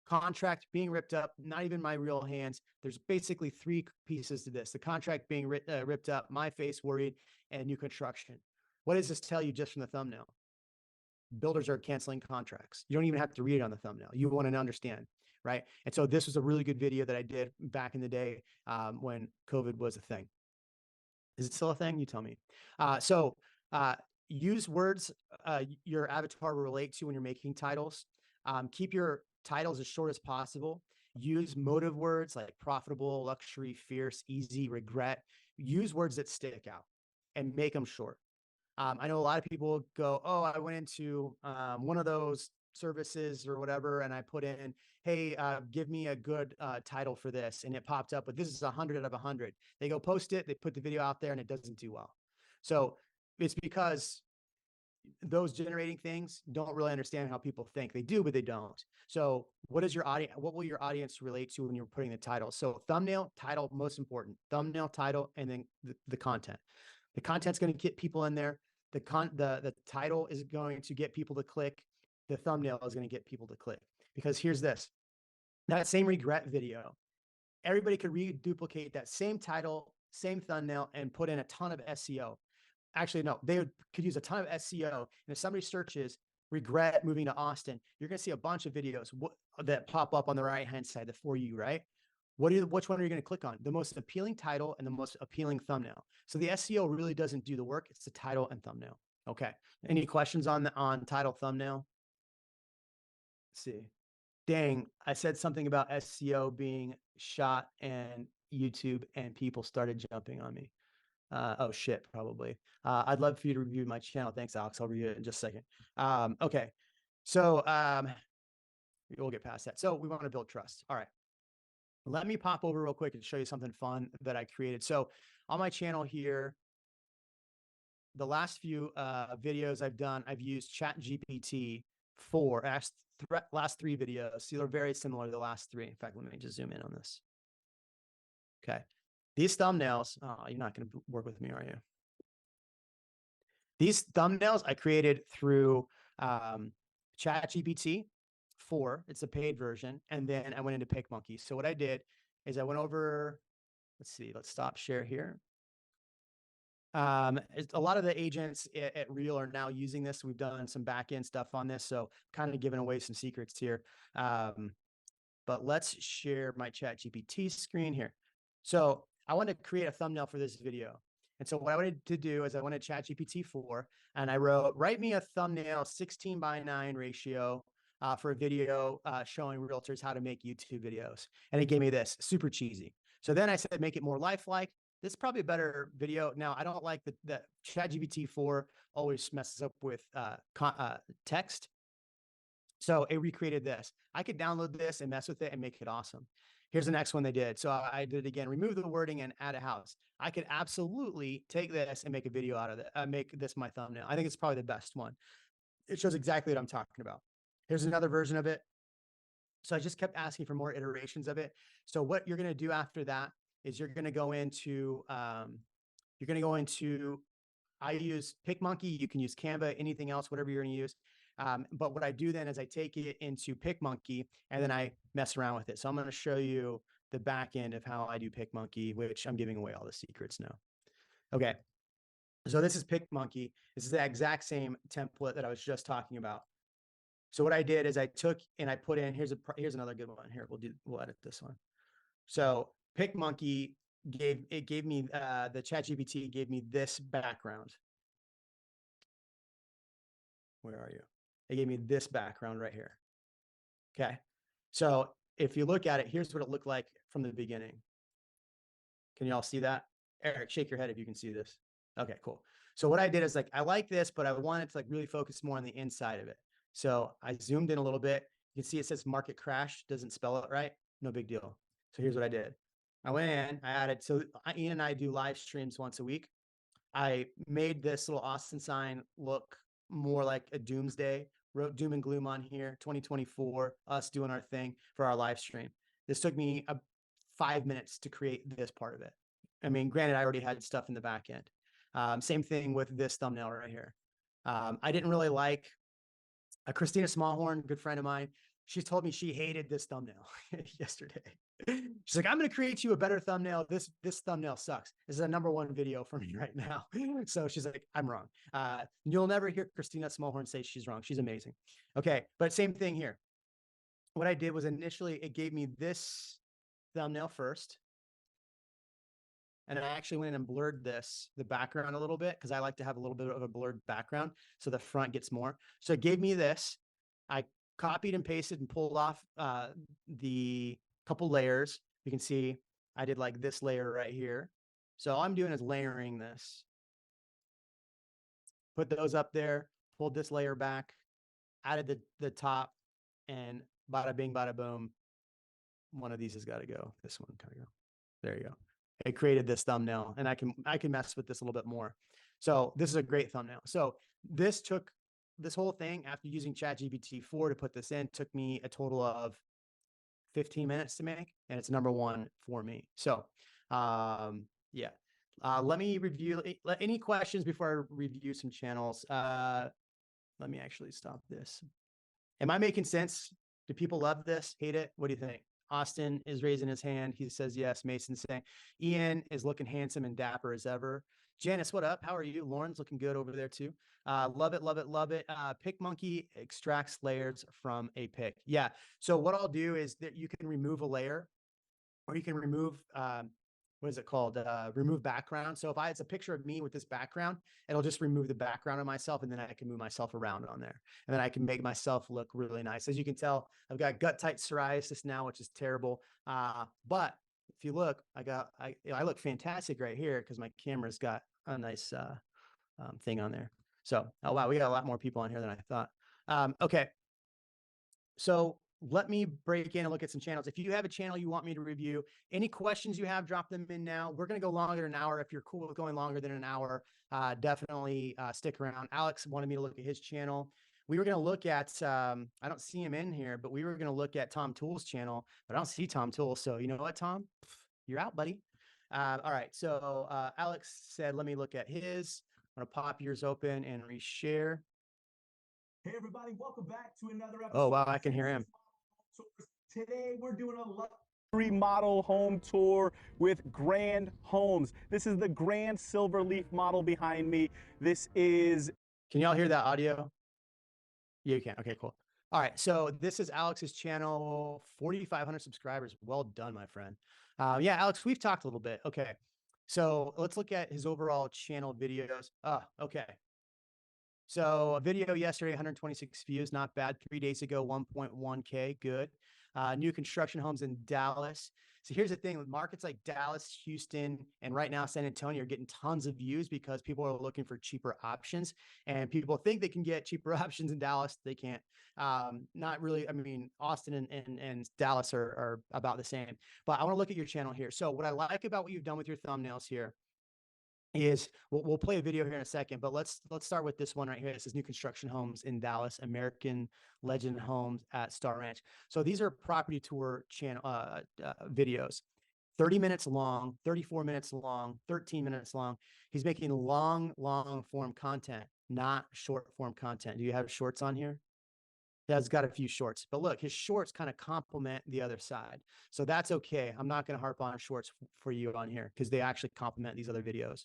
Contract being ripped up, not even my real hands. There's basically three pieces to this. The contract being ripped up, my face worried, and new construction. What does this tell you just from the thumbnail? Builders are canceling contracts. You don't even have to read it on the thumbnail. You want to understand, right? And so this was a really good video that I did back in the day when COVID was a thing. Is it still a thing? You tell me. Use words your avatar will relate to when you're making titles. Keep your titles as short as possible. Use motive words like profitable, luxury, fierce, easy, regret. Use words that stick out and make them short. I know a lot of people go, oh, I went into one of those services or whatever, and I put in, hey, give me a good title for this. And it popped up, but this is 100 out of 100. They go post it, they put the video out there, and it doesn't do well. So it's because those generating things don't really understand how people think. They do, but they don't. So what is your audience? What will your audience relate to when you're putting the title? So thumbnail, title, most important. Thumbnail, title, and then the content. The content's going to get people in there. The title is going to get people to click. The thumbnail is going to get people to click. Because here's this. That same regret video, everybody could reduplicate that same title, same thumbnail, and put in a ton of SEO. Actually, no, they could use a ton of SEO. And if somebody searches regret moving to Austin, you're going to see a bunch of videos that pop up on the right-hand side, the For You, right? Which one are you going to click on? The most appealing title and the most appealing thumbnail. So the SEO really doesn't do the work. It's the title and thumbnail. Okay. Any questions on title, thumbnail? Let's see. Dang, I said something about SEO being shot and YouTube, and people started jumping on me. Oh shit, probably. I'd love for you to review my channel. Thanks, Alex. I'll review it in just a second. Okay. So we'll get past that. So we want to build trust. All right. Let me pop over real quick and show you something fun that I created. So on my channel here, the last few videos I've done, I've used ChatGPT for last three videos. So they're very similar to the last three. In fact, let me just zoom in on this. Okay. These thumbnails, you're not going to work with me, are you? These thumbnails I created through ChatGPT 4. It's a paid version. And then I went into PicMonkey. So what I did is I went over, let's stop share here. A lot of the agents at Real are now using this. We've done some back-end stuff on this. So kind of giving away some secrets here. But let's share my ChatGPT screen here. So I want to create a thumbnail for this video. And so what I wanted to do is I went to ChatGPT 4 and I wrote, write me a thumbnail 16:9 ratio for a video showing realtors how to make YouTube videos. And it gave me this, super cheesy. So then I said, make it more lifelike. This is probably a better video. Now, I don't like that ChatGPT 4 always messes up with text. So it recreated this. I could download this and mess with it and make it awesome. Here's the next one they did. So I did it again, remove the wording and add a house. I could absolutely take this and make a video out of it, make this my thumbnail. I think it's probably the best one. It shows exactly what I'm talking about. Here's another version of it. So I just kept asking for more iterations of it. So what you're going to do after that is you're going to go into you're going to go into, I use PicMonkey. You can use Canva, anything else, whatever you're going to use. But what I do then is I take it into PicMonkey and then I mess around with it. So I'm going to show you the back end of how I do PicMonkey, which I'm giving away all the secrets now. Okay. So this is PicMonkey. This is the exact same template that I was just talking about. So what I did is I took and I put in, here's another good one. Here, we'll edit this one. So PicMonkey gave me, the ChatGPT gave me this background. Where are you? It gave me this background right here. Okay. So if you look at it, here's what it looked like from the beginning. Can you all see that? Eric, shake your head if you can see this. Okay, cool. So what I did is like, I like this, but I wanted to like really focus more on the inside of it. So I zoomed in a little bit. You can see it says market crash, doesn't spell it right. No big deal. So here's what I did. I went in, I added, so Ian and I do live streams once a week. I made this little Austin sign look more like a doomsday, wrote doom and gloom on here, 2024, us doing our thing for our live stream. This took me 5 minutes to create this part of it. I mean, granted, I already had stuff in the back end. Same thing with this thumbnail right here. I didn't really like Christina Smallhorn, good friend of mine. She told me she hated this thumbnail yesterday. She's like, I'm going to create you a better thumbnail. This thumbnail sucks. This is a #1 video for me right now. So she's like, I'm wrong. You'll never hear Christina Smallhorn say she's wrong. She's amazing. Okay. But same thing here. What I did was initially it gave me this thumbnail first. And I actually went in and blurred the background a little bit because I like to have a little bit of a blurred background so the front gets more. So it gave me this. I copied and pasted and pulled off the couple layers. You can see I did like this layer right here. So all I'm doing is layering this. Put those up there, pulled this layer back, added the top, and bada bing, bada boom. One of these has got to go. This one gotta go. There you go. It created this thumbnail, and I can mess with this a little bit more. So this is a great thumbnail. So this whole thing after using ChatGPT 4 to put this in took me a total of 15 minutes to make, and it's #1 for me. So yeah. Let me review any questions before I review some channels. Let me actually stop this. Am I making sense? Do people love this? Hate it? What do you think? Austin is raising his hand. He says yes. Mason's saying Ian is looking handsome and dapper as ever. Janice, what up? How are you? Lauren's looking good over there too. Love it, love it, love it. PicMonkey extracts layers from a pic. Yeah. So what I'll do is that you can remove a layer, or you can remove what is it called? Remove background. So if it's a picture of me with this background, it'll just remove the background of myself, and then I can move myself around on there. And then I can make myself look really nice. As you can tell, I've got gut tight psoriasis now, which is terrible. But if you look, I look fantastic right here because my camera's got a nice thing on there. So, oh wow, we got a lot more people on here than I thought. Okay. So let me break in and look at some channels. If you have a channel you want me to review, any questions you have, drop them in now. We're going to go longer than an hour. If you're cool with going longer than an hour, definitely stick around. Alex wanted me to look at his channel. We were going to look at, I don't see him in here, but we were going to look at Tom Tool's channel, but I don't see Tom Tool. So you know what, Tom? You're out, buddy. All right. So Alex said, let me look at his. I'm going to pop yours open and reshare. Hey everybody, welcome back to another episode. Oh, wow, I can hear him. Today we're doing a luxury model home tour with Grand Homes. This is the Grand Silverleaf model behind me. This is... Can y'all hear that audio? Yeah, you can. Okay, cool. All right, so this is Alex's channel, 4,500 subscribers. Well done, my friend. Yeah, Alex, we've talked a little bit. Okay, so let's look at his overall channel videos. Okay. So a video yesterday, 126 views, not bad. 3 days ago, 1.1K, good. New construction homes in Dallas. So here's the thing with markets like Dallas, Houston, and right now San Antonio are getting tons of views because people are looking for cheaper options, and people think they can get cheaper options in Dallas. They can't. Not really. I mean, Austin and Dallas are about the same, but I want to look at your channel here. So what I like about what you've done with your thumbnails here is we'll play a video here in a second, but let's start with this one right here. This is new construction homes in Dallas, American Legend Homes at Star Ranch. So these are property tour channel videos. 30 minutes long, 34 minutes long, 13 minutes long. He's making long form content, not short form content. Do you have shorts on here? Yeah, it's got a few shorts, but look, his shorts kind of complement the other side. So that's okay. I'm not going to harp on shorts for you on here because they actually complement these other videos.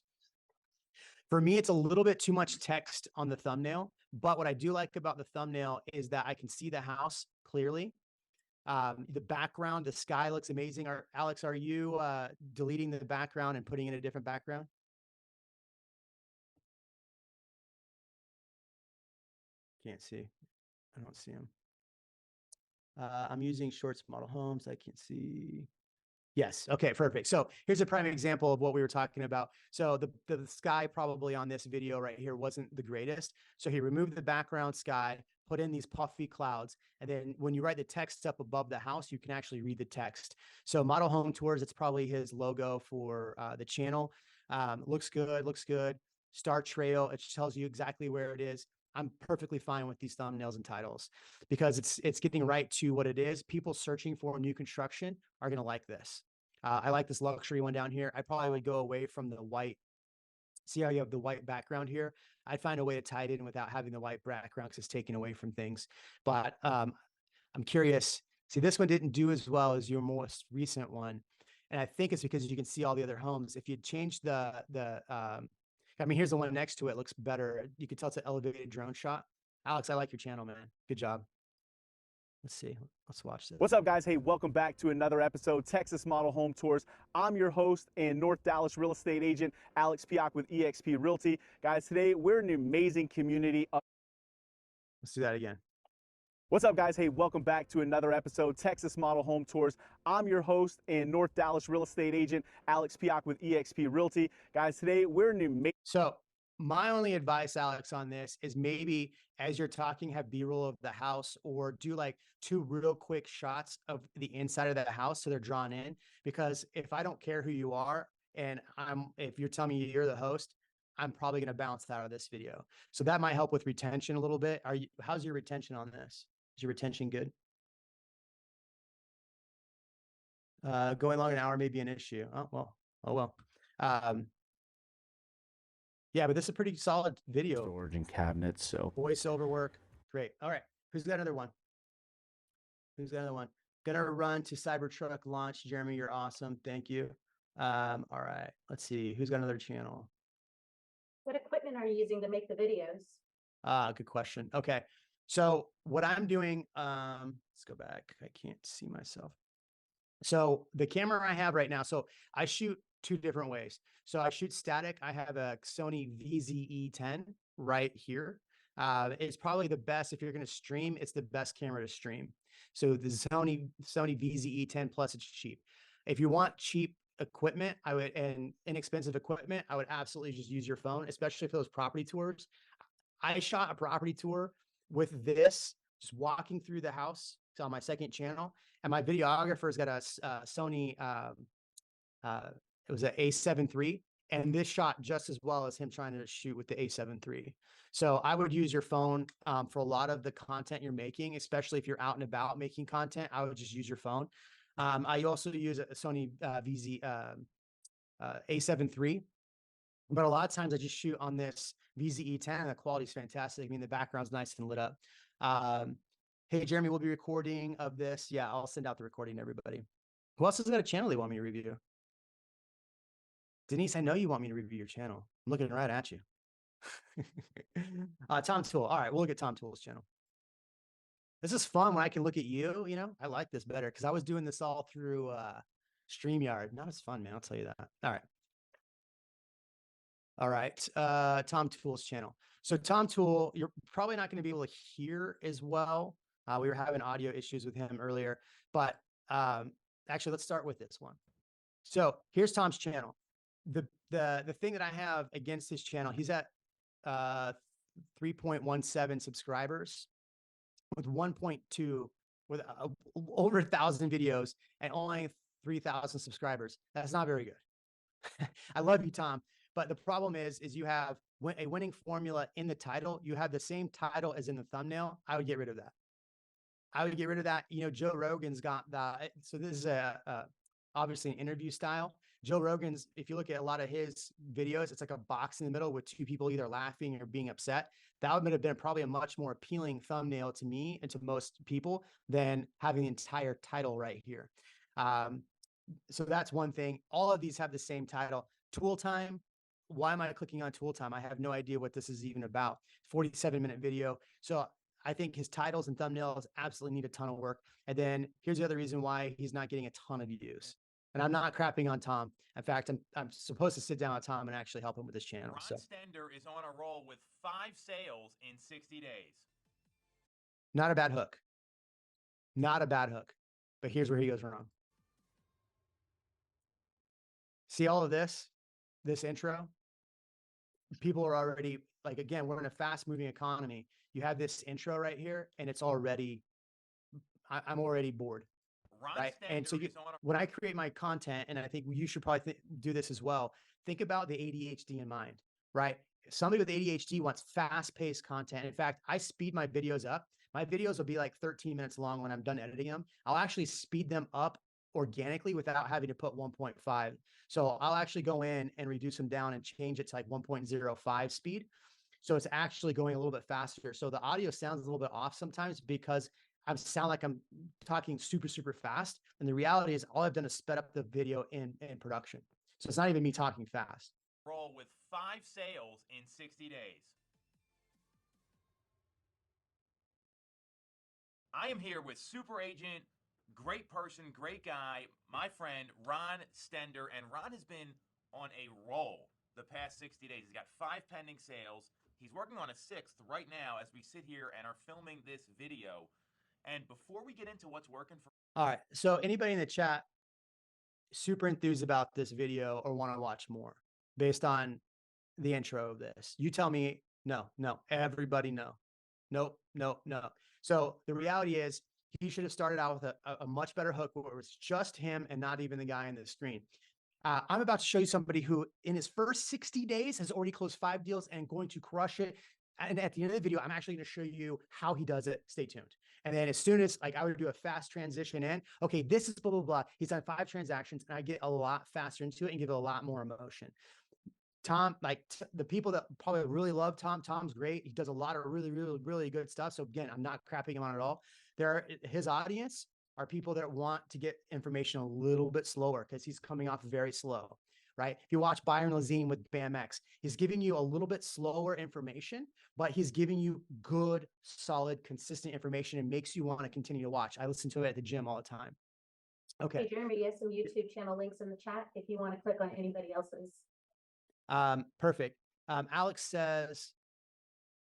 For me, it's a little bit too much text on the thumbnail, but what I do like about the thumbnail is that I can see the house clearly. The background, the sky looks amazing. Alex, are you deleting the background and putting in a different background? Can't see. I don't see him. I'm using shorts model homes. I can't see. Yes. Okay, perfect. So here's a prime example of what we were talking about. So the sky probably on this video right here wasn't the greatest. So he removed the background sky, put in these puffy clouds. And then when you write the text up above the house, you can actually read the text. So Model Home Tours, it's probably his logo for the channel. Looks good, looks good. Star Trail, it tells you exactly where it is. I'm perfectly fine with these thumbnails and titles because it's getting right to what it is. People searching for new construction are going to like this. I like this luxury one down here. I probably would go away from the white. See how you have the white background here? I'd find a way to tie it in without having the white background because it's taken away from things. But I'm curious. See, this one didn't do as well as your most recent one. And I think it's because you can see all the other homes. If you change I mean, here's the one next to it. Looks better. You can tell it's an elevated drone shot. Alex, I like your channel, man. Good job. Let's see. Let's watch this. What's up, guys? Hey, welcome back to another episode, Texas Model Home Tours. I'm your host and North Dallas real estate agent, Alex Piak with eXp Realty. Guys, today we're in an amazing community. Let's do that again. What's up, guys? Hey, welcome back to another episode, Texas Model Home Tours. I'm your host and North Dallas real estate agent, Alex Piak with eXp Realty. Guys, today we're in an amazing. So my only advice, Alex, on this is maybe as you're talking, have B-roll of the house or do like 2 real quick shots of the inside of the house so they're drawn in. Because if I don't care who you are and if you're telling me you're the host, I'm probably going to bounce out of this video. So that might help with retention a little bit. How's your retention on this? Is your retention good? Going long an hour may be an issue. Oh well. Yeah, but this is a pretty solid video. Storage and cabinets, so. Voiceover work. Great. All right. Who's got another one? Who's got another one? Gonna run to Cybertruck launch. Jeremy, you're awesome. Thank you. All right. Let's see. Who's got another channel? What equipment are you using to make the videos? Good question. Okay. So what I'm doing, let's go back. I can't see myself. So the camera I have right now, so I shoot 2 different ways. So I shoot static. I have a Sony VZE-10 right here. It's probably the best if you're going to stream. It's the best camera to stream. So the Sony VZE-10 Plus, it's cheap. If you want cheap equipment, and inexpensive equipment, I would absolutely just use your phone, especially for those property tours. I shot a property tour with this, just walking through the house. It's on my second channel, and my videographer's got a Sony. It was an A7 III, and this shot just as well as him trying to shoot with the A7 III. So I would use your phone for a lot of the content you're making, especially if you're out and about making content. I would just use your phone. I also use a Sony A7 III, but a lot of times I just shoot on this VZE-10 and the quality is fantastic. I mean, the background's nice and lit up. Hey, Jeremy, we'll be recording of this. Yeah, I'll send out the recording to everybody. Who else has got a channel they want me to review? Denise, I know you want me to review your channel. I'm looking right at you. Tom Tool. All right, we'll look at Tom Tool's channel. This is fun when I can look at you, I like this better because I was doing this all through StreamYard. Not as fun, man. I'll tell you that. All right. Tom Tool's channel. So Tom Tool, you're probably not going to be able to hear as well. We were having audio issues with him earlier, but actually, let's start with this one. So here's Tom's channel. The thing that I have against his channel, he's at 3.17 subscribers with 1.2 with over 1,000 videos and only 3,000 subscribers. That's not very good. I love you, Tom. But the problem is you have a winning formula in the title. You have the same title as in the thumbnail. I would get rid of that. Joe Rogan's got that. So this is a obviously an interview style. Joe Rogan's, if you look at a lot of his videos, it's like a box in the middle with two people either laughing or being upset. That would have been probably a much more appealing thumbnail to me and to most people than having the entire title right here. So that's one thing. All of these have the same title. Tool time. Why am I clicking on tool time? I have no idea what this is even about. 47-minute video. So I think his titles and thumbnails absolutely need a ton of work. And then here's the other reason why he's not getting a ton of views. And I'm not crapping on Tom. In fact, I'm supposed to sit down with Tom and actually help him with his channel. Ron Stender is on a roll with 5 sales in 60 days. Not a bad hook. Not a bad hook. But here's where he goes wrong. See all of this intro? People are already, like, again, we're in a fast moving economy. You have this intro right here and it's already, I'm already bored. Right. And so when I create my content, and I think you should probably do this as well, think about the ADHD in mind, right? Somebody with ADHD wants fast paced content. In fact, I speed my videos up. My videos will be like 13 minutes long when I'm done editing them. I'll actually speed them up organically without having to put 1.5. So I'll actually go in and reduce them down and change it to like 1.05 speed. So it's actually going a little bit faster. So the audio sounds a little bit off sometimes because I sound like I'm talking super, super fast. And the reality is all I've done is sped up the video in production. So it's not even me talking fast. Roll with 5 sales in 60 days. I am here with super agent, great person, great guy, my friend, Ron Stender. And Ron has been on a roll the past 60 days. He's got 5 pending sales. He's working on a 6th right now as we sit here and are filming this video. And before we get into what's working for... All right. So anybody in the chat super enthused about this video or want to watch more based on the intro of this? You tell me no, everybody no. Nope. So the reality is he should have started out with a much better hook where it was just him and not even the guy on the screen. I'm about to show you somebody who in his first 60 days has already closed 5 deals and going to crush it. And at the end of the video, I'm actually going to show you how he does it. Stay tuned. And then as soon as, like, I would do a fast transition in, okay, this is blah, blah, blah. He's done 5 transactions and I get a lot faster into it and give it a lot more emotion. Tom, like the people that probably really love Tom, Tom's great. He does a lot of really, really, really good stuff. So again, I'm not crapping him on at all. His audience are people that want to get information a little bit slower because he's coming off very slow, right? If you watch Byron Lazine with BAMX, he's giving you a little bit slower information, but he's giving you good, solid, consistent information and makes you want to continue to watch. I listen to it at the gym all the time. Okay. Hey, Jeremy, you have some YouTube channel links in the chat if you want to click on anybody else's. Perfect. Alex says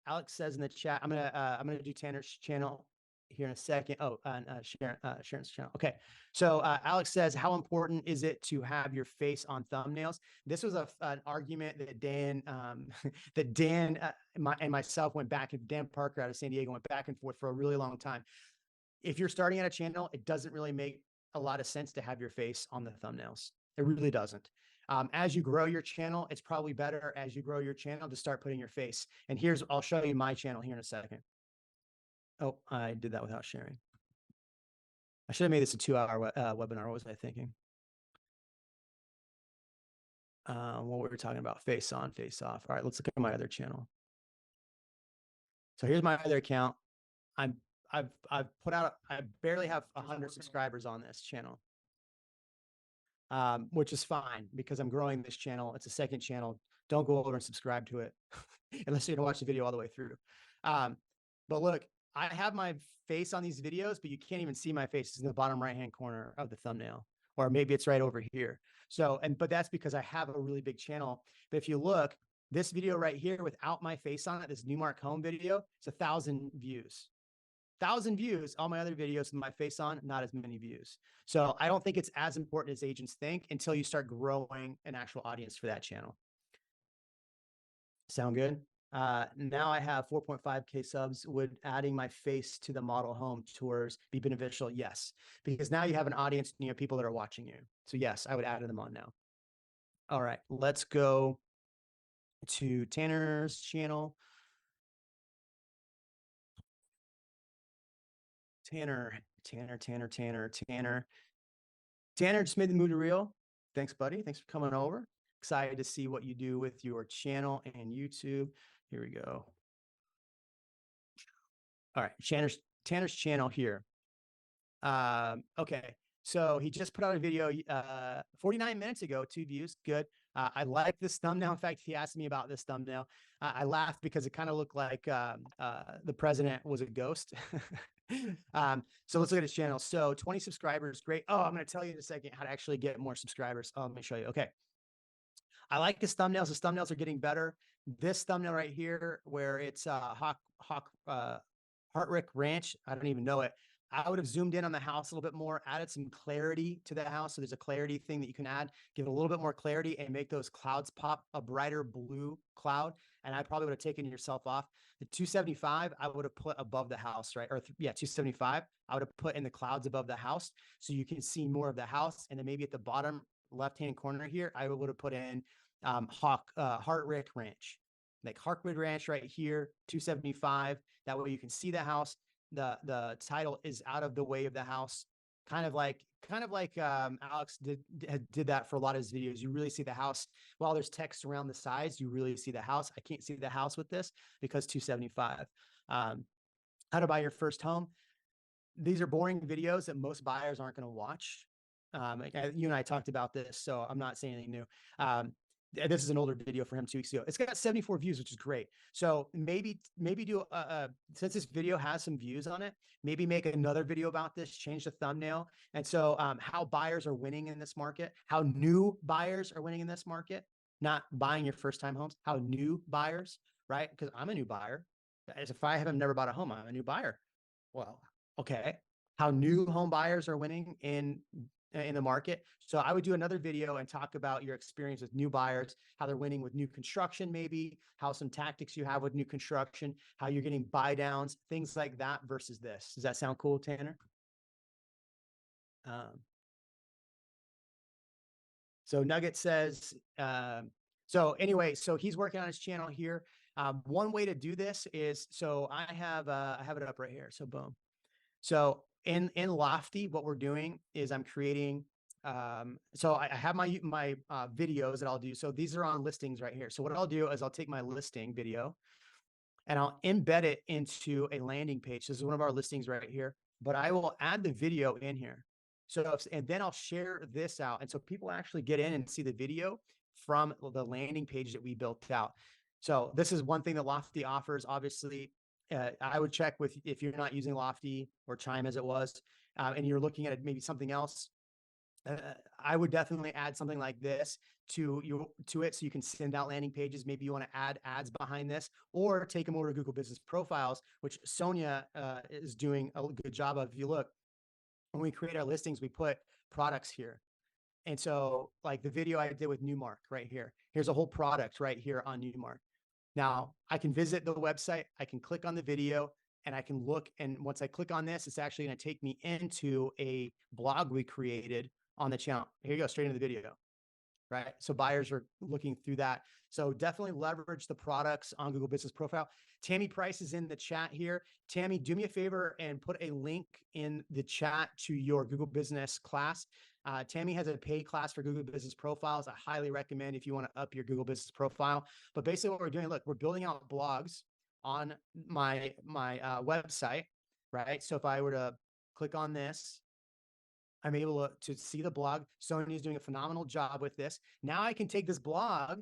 in the chat, I'm gonna do Tanner's channel here in a second. Oh, and Sharon's channel. Okay. So Alex says, how important is it to have your face on thumbnails? This was an argument that Dan and myself went back, and Dan Parker out of San Diego went back and forth for a really long time. If you're starting at a channel, it doesn't really make a lot of sense to have your face on the thumbnails. It really doesn't. As you grow your channel, it's probably better as you grow your channel to start putting your face. And I'll show you my channel here in a second. Oh, I did that without sharing. I should have made this a 2-hour webinar. What was I thinking? What we were talking about, face on, face off. All right, let's look at my other channel. So here's my other account. I've put out, I barely have 100 subscribers on this channel. Which is fine because I'm growing this channel. It's a second channel. Don't go over and subscribe to it unless you're gonna watch the video all the way through. But look, I have my face on these videos, but you can't even see my face. It's in the bottom right-hand corner of the thumbnail, or maybe it's right over here. So, but that's because I have a really big channel. But if you look, this video right here without my face on it, this Newmark home video, it's 1,000 views. 1,000 views. All my other videos with my face on, not as many views. So I don't think it's as important as agents think until you start growing an actual audience for that channel. Sound good? Now I have 4.5K subs. Would adding my face to the model home tours be beneficial? Yes, because now you have an audience, you know, people that are watching you. So yes, I would add them on now. All right, let's go to Tanner's channel. Tanner. Tanner just made the move to Reel. Thanks, buddy. Thanks for coming over. Excited to see what you do with your channel and YouTube. Here we go. All right, Tanner's channel here. Okay, so he just put out a video 49 minutes ago, 2 views, good. I like this thumbnail. In fact, he asked me about this thumbnail. I laughed because it kind of looked like the president was a ghost. So let's look at his channel. So 20 subscribers, great. Oh, I'm going to tell you in a second how to actually get more subscribers. Oh, let me show you. Okay. I like his thumbnails. His thumbnails are getting better. This thumbnail right here, where it's Hartrick Ranch, I don't even know it. I would have zoomed in on the house a little bit more, added some clarity to the house. So there's a clarity thing that you can add, give it a little bit more clarity and make those clouds pop, a brighter blue cloud. And I probably would have taken yourself off. The 275, I would have put above the house, right? Or yeah, 275, I would have put in the clouds above the house so you can see more of the house. And then maybe at the bottom left-hand corner here, I would have put in Hartrick Ranch, like Hartwood Ranch right here, 275. That way you can see the house. The title is out of the way of the house, kind of like Alex did that for a lot of his videos. You really see the house while there's text around the sides. You really see the house. I can't see the house with this because 275. How to buy your first home. These are boring videos that most buyers aren't going to watch. You and I talked about this, so I'm not saying anything new. This is an older video for him 2 weeks ago. It's got 74 views, which is great. So maybe do since this video has some views on it, maybe make another video about this, change the thumbnail. And so how buyers are winning in this market, how new buyers are winning in this market, not buying your first time homes, how new buyers, right? Because I'm a new buyer. As if I haven't never bought a home, I'm a new buyer. Well, okay. How new home buyers are winning in the market. So I would do another video and talk about your experience with new buyers, how they're winning with new construction, maybe how some tactics you have with new construction, how you're getting buy downs, things like that versus this. Does that sound cool, Tanner? So Nugget says, so anyway, so he's working on his channel here. One way to do this is, so I have it up right here. So boom. So in Lofty, what we're doing is I'm creating, so I have my videos that I'll do. So these are on listings right here. So what I'll do is I'll take my listing video and I'll embed it into a landing page. This is one of our listings right here, but I will add the video in here. So, and then I'll share this out. And so people actually get in and see the video from the landing page that we built out. So this is one thing that Lofty offers. Obviously, I would check with, if you're not using Lofty or Chime as it was, and you're looking at maybe something else, I would definitely add something like this to it, so you can send out landing pages. Maybe you want to add ads behind this, or take them over to Google Business Profiles, which Sonia is doing a good job of. If you look, when we create our listings, we put products here. And so like the video I did with Newmark right here, here's a whole product right here on Newmark. Now I can visit the website, I can click on the video, and I can look. And once I click on this, it's actually going to take me into a blog we created on the channel. Here you go, straight into the video, right? So buyers are looking through that. So definitely leverage the products on Google Business Profile. Tammy Price is in the chat here. Tammy, do me a favor and put a link in the chat to your Google Business class. Tammy has a paid class for Google Business Profiles. I highly recommend if you want to up your Google Business Profile. But basically what we're doing, look, we're building out blogs on my website, right? So if I were to click on this, I'm able to see the blog. Sonia's doing a phenomenal job with this. Now I can take this blog,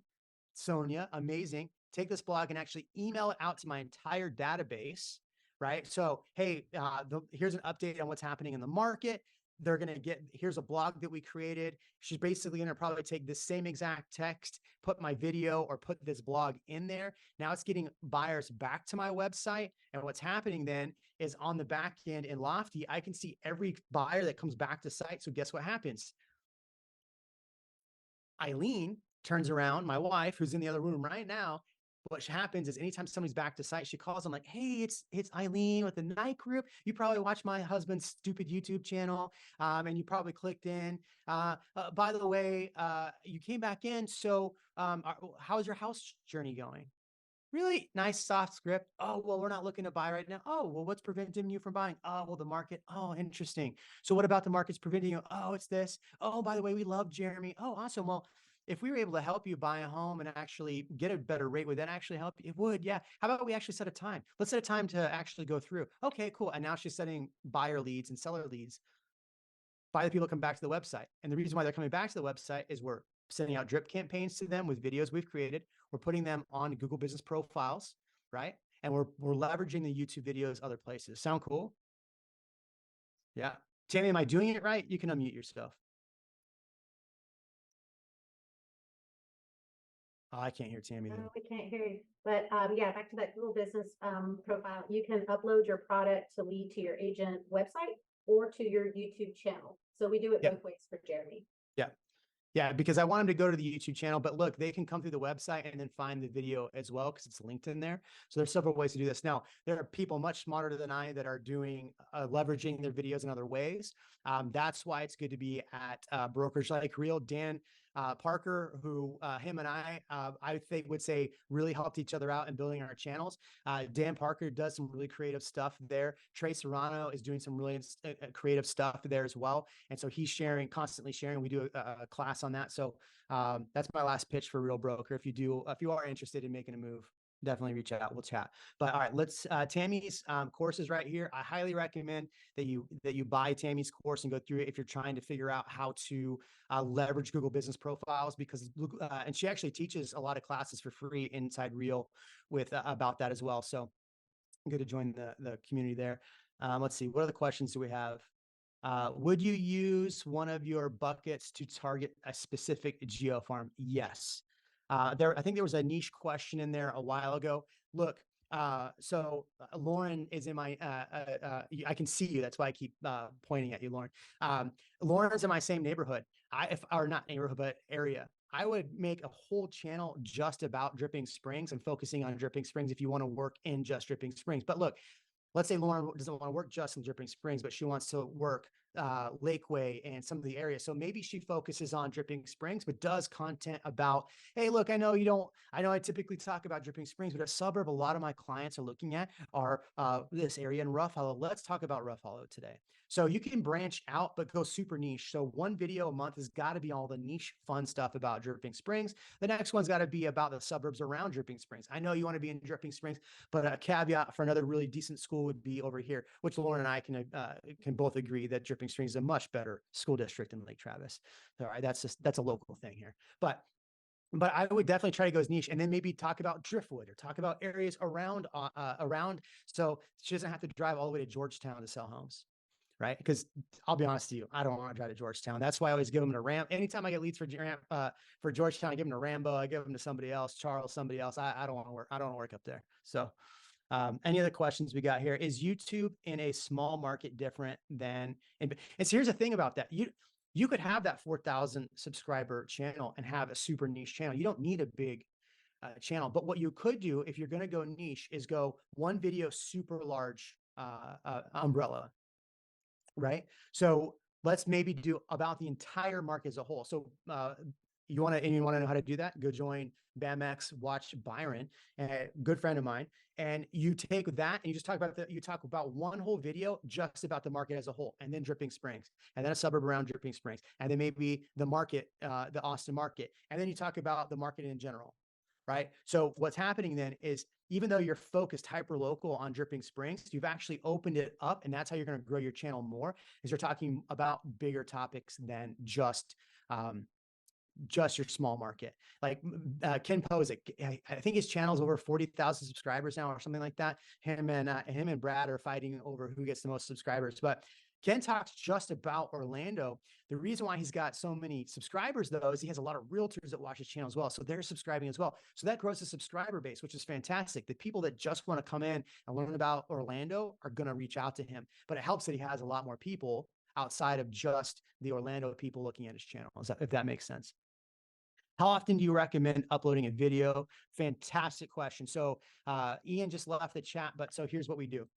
Sonia, amazing, take this blog and actually email it out to my entire database, right? So, hey, here's an update on what's happening in the market. They're going to get, here's a blog that we created. She's basically going to probably take this same exact text, put my video or put this blog in there. Now it's getting buyers back to my website. And what's happening then is on the back end in Lofty, I can see every buyer that comes back to site. So guess what happens? Eileen turns around, my wife, who's in the other room right now. What happens is anytime somebody's back to site, she calls them like, hey, it's Eileen with the Night Group. You probably watched my husband's stupid YouTube channel, and you probably clicked in. By the way, you came back in. So how's your house journey going? Really nice soft script. Oh, well, we're not looking to buy right now. Oh, well, what's preventing you from buying? Oh, well, the market. Oh, interesting. So what about the market's preventing you? Oh, it's this. Oh, by the way, we love Jeremy. Oh, awesome. Well, if we were able to help you buy a home and actually get a better rate, would that actually help you? It would, yeah. How about we actually set a time? Let's set a time to actually go through. Okay, cool. And now she's setting buyer leads and seller leads by the people come back to the website. And the reason why they're coming back to the website is we're sending out drip campaigns to them with videos we've created. We're putting them on Google Business Profiles, right? And we're leveraging the YouTube videos other places. Sound cool? Yeah. Tammy, am I doing it right? You can unmute yourself. Oh, I can't hear Tammy though. No, we can't hear you. But yeah, back to that Google Business profile, you can upload your product to lead to your agent website or to your YouTube channel. So we do it Yep. both ways for Jeremy. Yeah. Yeah, because I want them to go to the YouTube channel, but look, they can come through the website and then find the video as well because it's linked in there. So there's several ways to do this. Now, there are people much smarter than I that are doing leveraging their videos in other ways. That's why it's good to be at brokers like Real. Dan Parker, who him and I think would say really helped each other out in building our channels. Dan Parker does some really creative stuff there. Trey Serrano is doing some really creative stuff there as well. And so he's sharing, constantly sharing. We do a class on that. So that's my last pitch for Real Broker. If you are interested in making a move, definitely reach out. We'll chat. But all right, let's Tammy's course is right here. I highly recommend that you buy Tammy's course and go through it if you're trying to figure out how to leverage Google Business Profiles, because and she actually teaches a lot of classes for free inside Real with about that as well. So good to join the community there. Let's see, what other questions do we have? Would you use one of your buckets to target a specific geo farm? Yes. I think there was a niche question in there a while ago. Look, Lauren is in my, I can see you. That's why I keep pointing at you, Lauren. Lauren's in my same neighborhood. Or not neighborhood, but area. I would make a whole channel just about Dripping Springs and focusing on Dripping Springs if you want to work in just Dripping Springs. But look, let's say Lauren doesn't want to work just in Dripping Springs, but she wants to work Lakeway and some of the areas. So maybe she focuses on Dripping Springs, but does content about, hey, look, I know I typically talk about Dripping Springs, but a suburb a lot of my clients are looking at are this area in Rough Hollow. Let's talk about Rough Hollow today. So you can branch out, but go super niche. So one video a month has got to be all the niche fun stuff about Dripping Springs. The next one's got to be about the suburbs around Dripping Springs. I know you want to be in Dripping Springs, but a caveat for another really decent school would be over here, which Lauren and I can both agree that Dripping Springs is a much better school district than Lake Travis. All right, that's a local thing here. But I would definitely try to go as niche, and then maybe talk about Driftwood or talk about areas around so she doesn't have to drive all the way to Georgetown to sell homes. Right. Because I'll be honest with you, I don't want to drive to Georgetown. That's why I always give them to Ram. Anytime I get leads for Georgetown, I give them to Rambo. I give them to somebody else, Charles, somebody else. I don't want to work. I don't want to work up there. So any other questions we got here? Is YouTube in a small market different than, and so here's the thing about that. You could have that 4,000 subscriber channel and have a super niche channel. You don't need a big channel, but what you could do if you're going to go niche is go one video, super large umbrella. Right. So let's maybe do about the entire market as a whole. So you want to know how to do that? Go join BAMX, watch Byron, a good friend of mine. And you take that and you just talk about one whole video just about the market as a whole, and then Dripping Springs, and then a suburb around Dripping Springs, and then maybe the market, the Austin market. And then you talk about the market in general. Right. So what's happening then is, even though you're focused hyper local on Dripping Springs, you've actually opened it up, and that's how you're going to grow your channel more, is you're talking about bigger topics than just your small market. Like Ken Posick, I think his channel's over 40,000 subscribers now or something like that. Him and Brad are fighting over who gets the most subscribers. But Ken talks just about Orlando. The reason why he's got so many subscribers, though, is he has a lot of realtors that watch his channel as well. So they're subscribing as well. So that grows the subscriber base, which is fantastic. The people that just want to come in and learn about Orlando are going to reach out to him. But it helps that he has a lot more people outside of just the Orlando people looking at his channel, if that makes sense. How often do you recommend uploading a video? Fantastic question. So Ian just left the chat, but so here's what we do.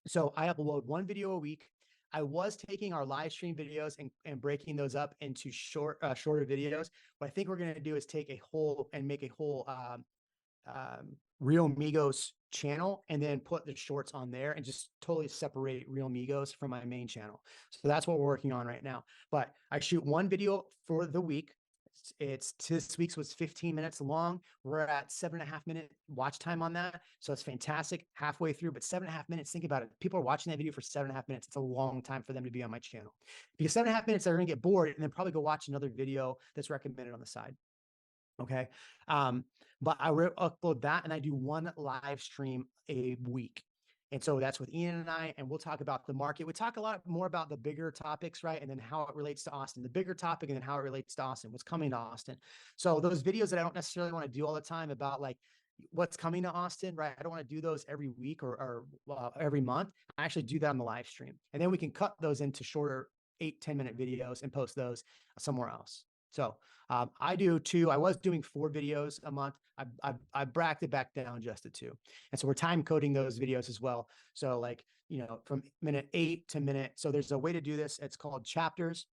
So I upload one video a week. I was taking our live stream videos and breaking those up into shorter videos. What I think we're going to do is make a whole Real Migos channel and then put the shorts on there and just totally separate Real Migos from my main channel. So that's what we're working on right now. But I shoot one video for the week. It's this week's was 15 minutes long. We're at 7.5 minute watch time on that. So it's fantastic halfway through, but 7.5 minutes, think about it. People are watching that video for 7.5 minutes. It's a long time for them to be on my channel because 7.5 minutes, they're going to get bored and then probably go watch another video that's recommended on the side. Okay. But I upload that and I do one live stream a week. And so that's with Ian and I, and we'll talk about the market. We talk a lot more about the bigger topics, right? And then how it relates to Austin, the bigger topic, and then how it relates to Austin, what's coming to Austin. So those videos that I don't necessarily want to do all the time about like what's coming to Austin, right? I don't want to do those every week or every month. I actually do that on the live stream. And then we can cut those into shorter 8-10 minute videos and post those somewhere else. So I do two. I was doing 4 videos a month. I bracked it back down just to 2. And so we're time coding those videos as well. So like, from minute 8 to minute. So there's a way to do this. It's called chapters.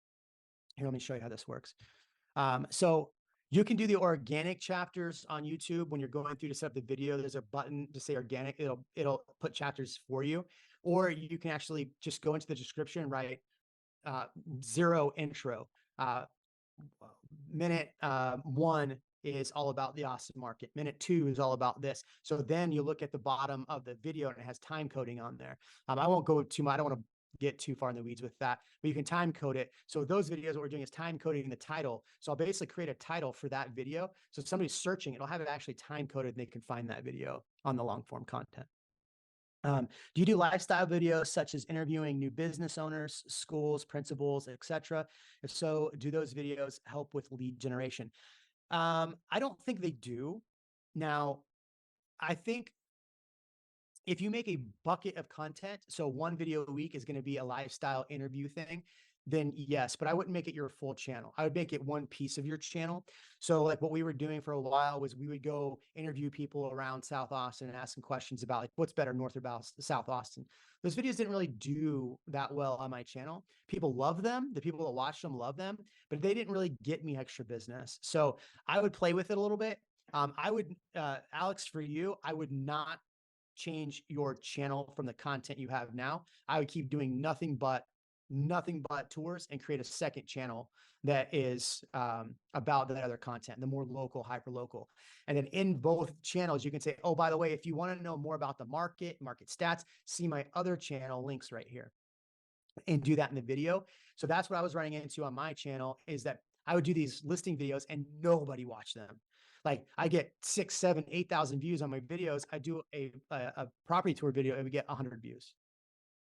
Here, let me show you how this works. So you can do the organic chapters on YouTube when you're going through to set up the video. There's a button to say organic. It'll put chapters for you. Or you can actually just go into the description and write 0 intro. Minute 1 is all about the Austin market. Minute 2 is all about this. So then you look at the bottom of the video and it has time coding on there. I won't go too much. I don't want to get too far in the weeds with that, but you can time code it. So those videos, what we're doing is time coding the title. So I'll basically create a title for that video. So if somebody's searching, it'll have it actually time coded and they can find that video on the long form content. Do you do lifestyle videos such as interviewing new business owners, schools, principals, etc.? If so, do those videos help with lead generation? I don't think they do. Now, I think if you make a bucket of content, so one video a week is going to be a lifestyle interview thing, then yes, but I wouldn't make it your full channel. I would make it one piece of your channel. So like what we were doing for a while was we would go interview people around South Austin and ask them questions about like what's better, North or South Austin. Those videos didn't really do that well on my channel. People love them. The people that watch them love them, but they didn't really get me extra business. So I would play with it a little bit. Alex, for you, I would not change your channel from the content you have now. I would keep doing nothing but tours and create a second channel that is about that other content, the more local, hyper local. And then in both channels, you can say, oh, by the way, if you want to know more about the market stats, see my other channel links right here and do that in the video. So that's what I was running into on my channel is that I would do these listing videos and nobody watched them. Like I get 6, 7, 8,000 views on my videos. I do a property tour video and we get 100 views.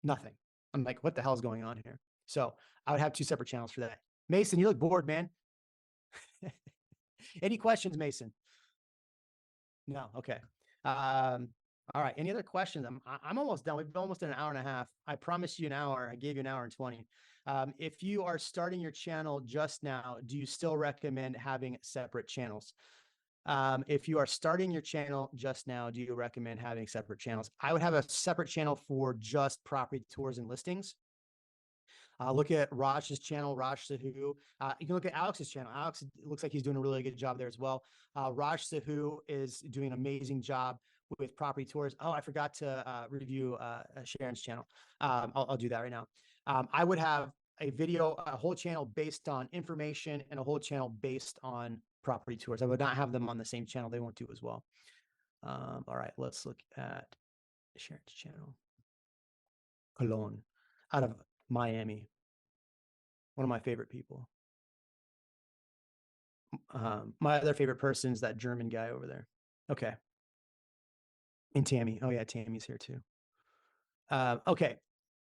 Nothing. I'm like, what the hell is going on here? So I would have 2 separate channels for that. Mason, you look bored, man. Any questions, Mason? No. Okay. All right. Any other questions? I'm almost done. We've almost done an hour and a half. I promised you an hour. I gave you an hour and 20. If you are starting your channel just now, do you still recommend having separate channels? If you are starting your channel just now, do you recommend having separate channels? I would have a separate channel for just property tours and listings. Look at Raj's channel, Raj Sahu. You can look at Alex's channel. Alex looks like he's doing a really good job there as well. Raj Sahu is doing an amazing job with property tours. Oh, I forgot to review Sharon's channel. I'll do that right now. I would have a whole channel based on information and a whole channel based on property tours. I would not have them on the same channel. They won't do as well. All right, let's look at Sharon's channel. Cologne, out of Miami. One of my favorite people. My other favorite person is that German guy over there. Okay. And Tammy. Oh yeah, Tammy's here too. Okay,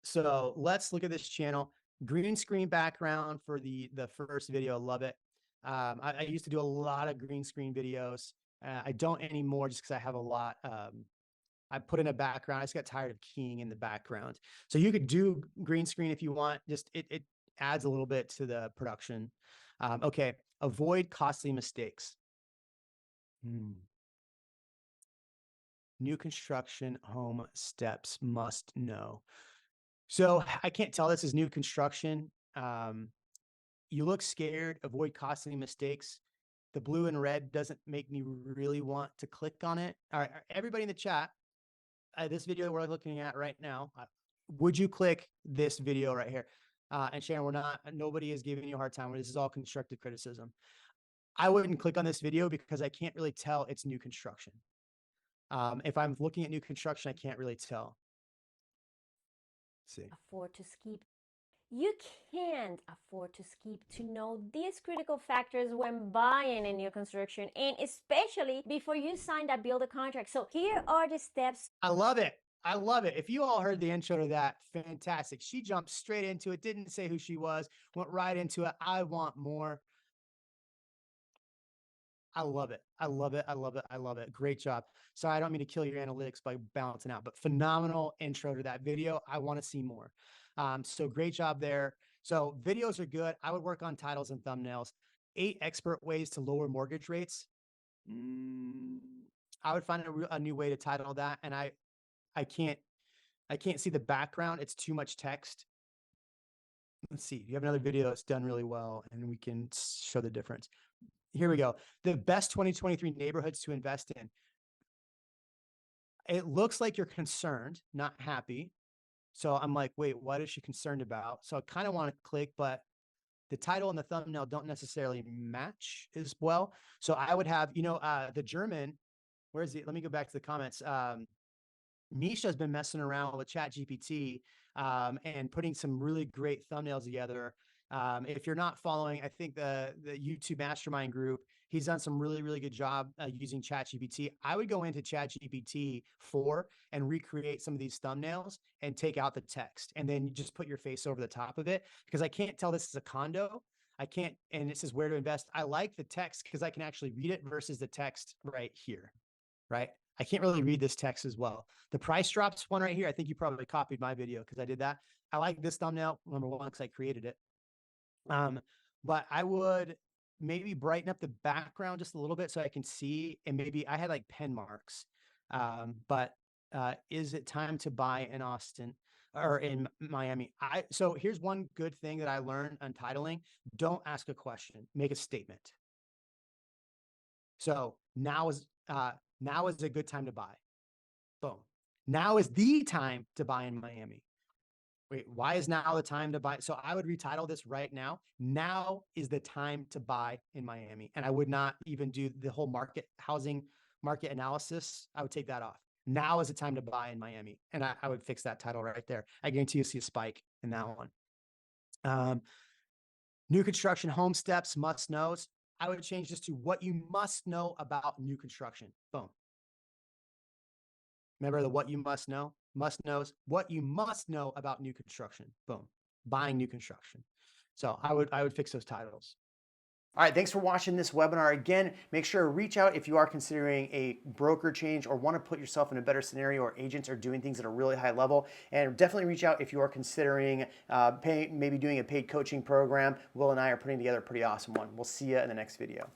so let's look at this channel. Green screen background for the first video. Love it. I used to do a lot of green screen videos. I don't anymore just because I have a lot. I put in a background. I just got tired of keying in the background. So you could do green screen if you want. Just it adds a little bit to the production. Okay, avoid costly mistakes. New construction home steps must know. So I can't tell this is new construction. You look scared, avoid costly mistakes. the blue and red doesn't make me really want to click on it. All right, everybody in the chat, this video we're looking at right now, would you click this video right here? And Sharon, nobody is giving you a hard time. This is all constructive criticism. I wouldn't click on this video because I can't really tell it's new construction. If I'm looking at new construction, I can't really tell. Let's see. Afford to skip. You can't afford to skip to know these critical factors when buying a new construction, and especially before you sign that builder contract. So here are the steps. I love it. I love it. If you all heard the intro to that, fantastic. She jumped straight into it, didn't say who she was, went right into it. I want more. I love it. I love it. I love it. I love it. Great job. Sorry, I don't mean to kill your analytics by balancing out, but phenomenal intro to that video. I want to see more. So great job there. So videos are good. I would work on titles and thumbnails. 8 expert ways to lower mortgage rates. I would find a new way to title that. And I can't see the background. It's too much text. Let's see. You have another video that's done really well, and we can show the difference. Here we go. The best 2023 neighborhoods to invest in. It looks like you're concerned, not happy. So I'm like, wait, what is she concerned about? So I kind of want to click, but the title and the thumbnail don't necessarily match as well. So I would have, the German, where is it? Let me go back to the comments. Misha's been messing around with ChatGPT and putting some really great thumbnails together. If you're not following, I think the YouTube Mastermind group, he's done some really, really good job using ChatGPT. I would go into ChatGPT 4 and recreate some of these thumbnails and take out the text, and then you just put your face over the top of it, because I can't tell this is a condo. I can't, and it says where to invest. I like the text because I can actually read it versus the text right here, right? I can't really read this text as well. The price drops one right here. I think you probably copied my video because I did that. I like this thumbnail, number one, because I created it. But I would maybe brighten up the background just a little bit so I can see, and maybe I had like pen marks. Is it time to buy in Austin or in Miami? So here's one good thing that I learned on titling. Don't ask a question, make a statement. So now is a good time to buy. Boom. Now is the time to buy in Miami. Wait, why is now the time to buy? So I would retitle this right now. Now is the time to buy in Miami. And I would not even do the whole housing market analysis. I would take that off. Now is the time to buy in Miami. And I would fix that title right there. I guarantee you'll see a spike in that one. New construction home steps, must knows. I would change this to what you must know about new construction. Boom. Remember the what you must know, must knows, what you must know about new construction. Boom. Buying new construction. So I would fix those titles. All right, thanks for watching this webinar. Again, make sure to reach out if you are considering a broker change or want to put yourself in a better scenario, or agents are doing things at a really high level. And definitely reach out if you are considering maybe doing a paid coaching program. Will and I are putting together a pretty awesome one. We'll see you in the next video.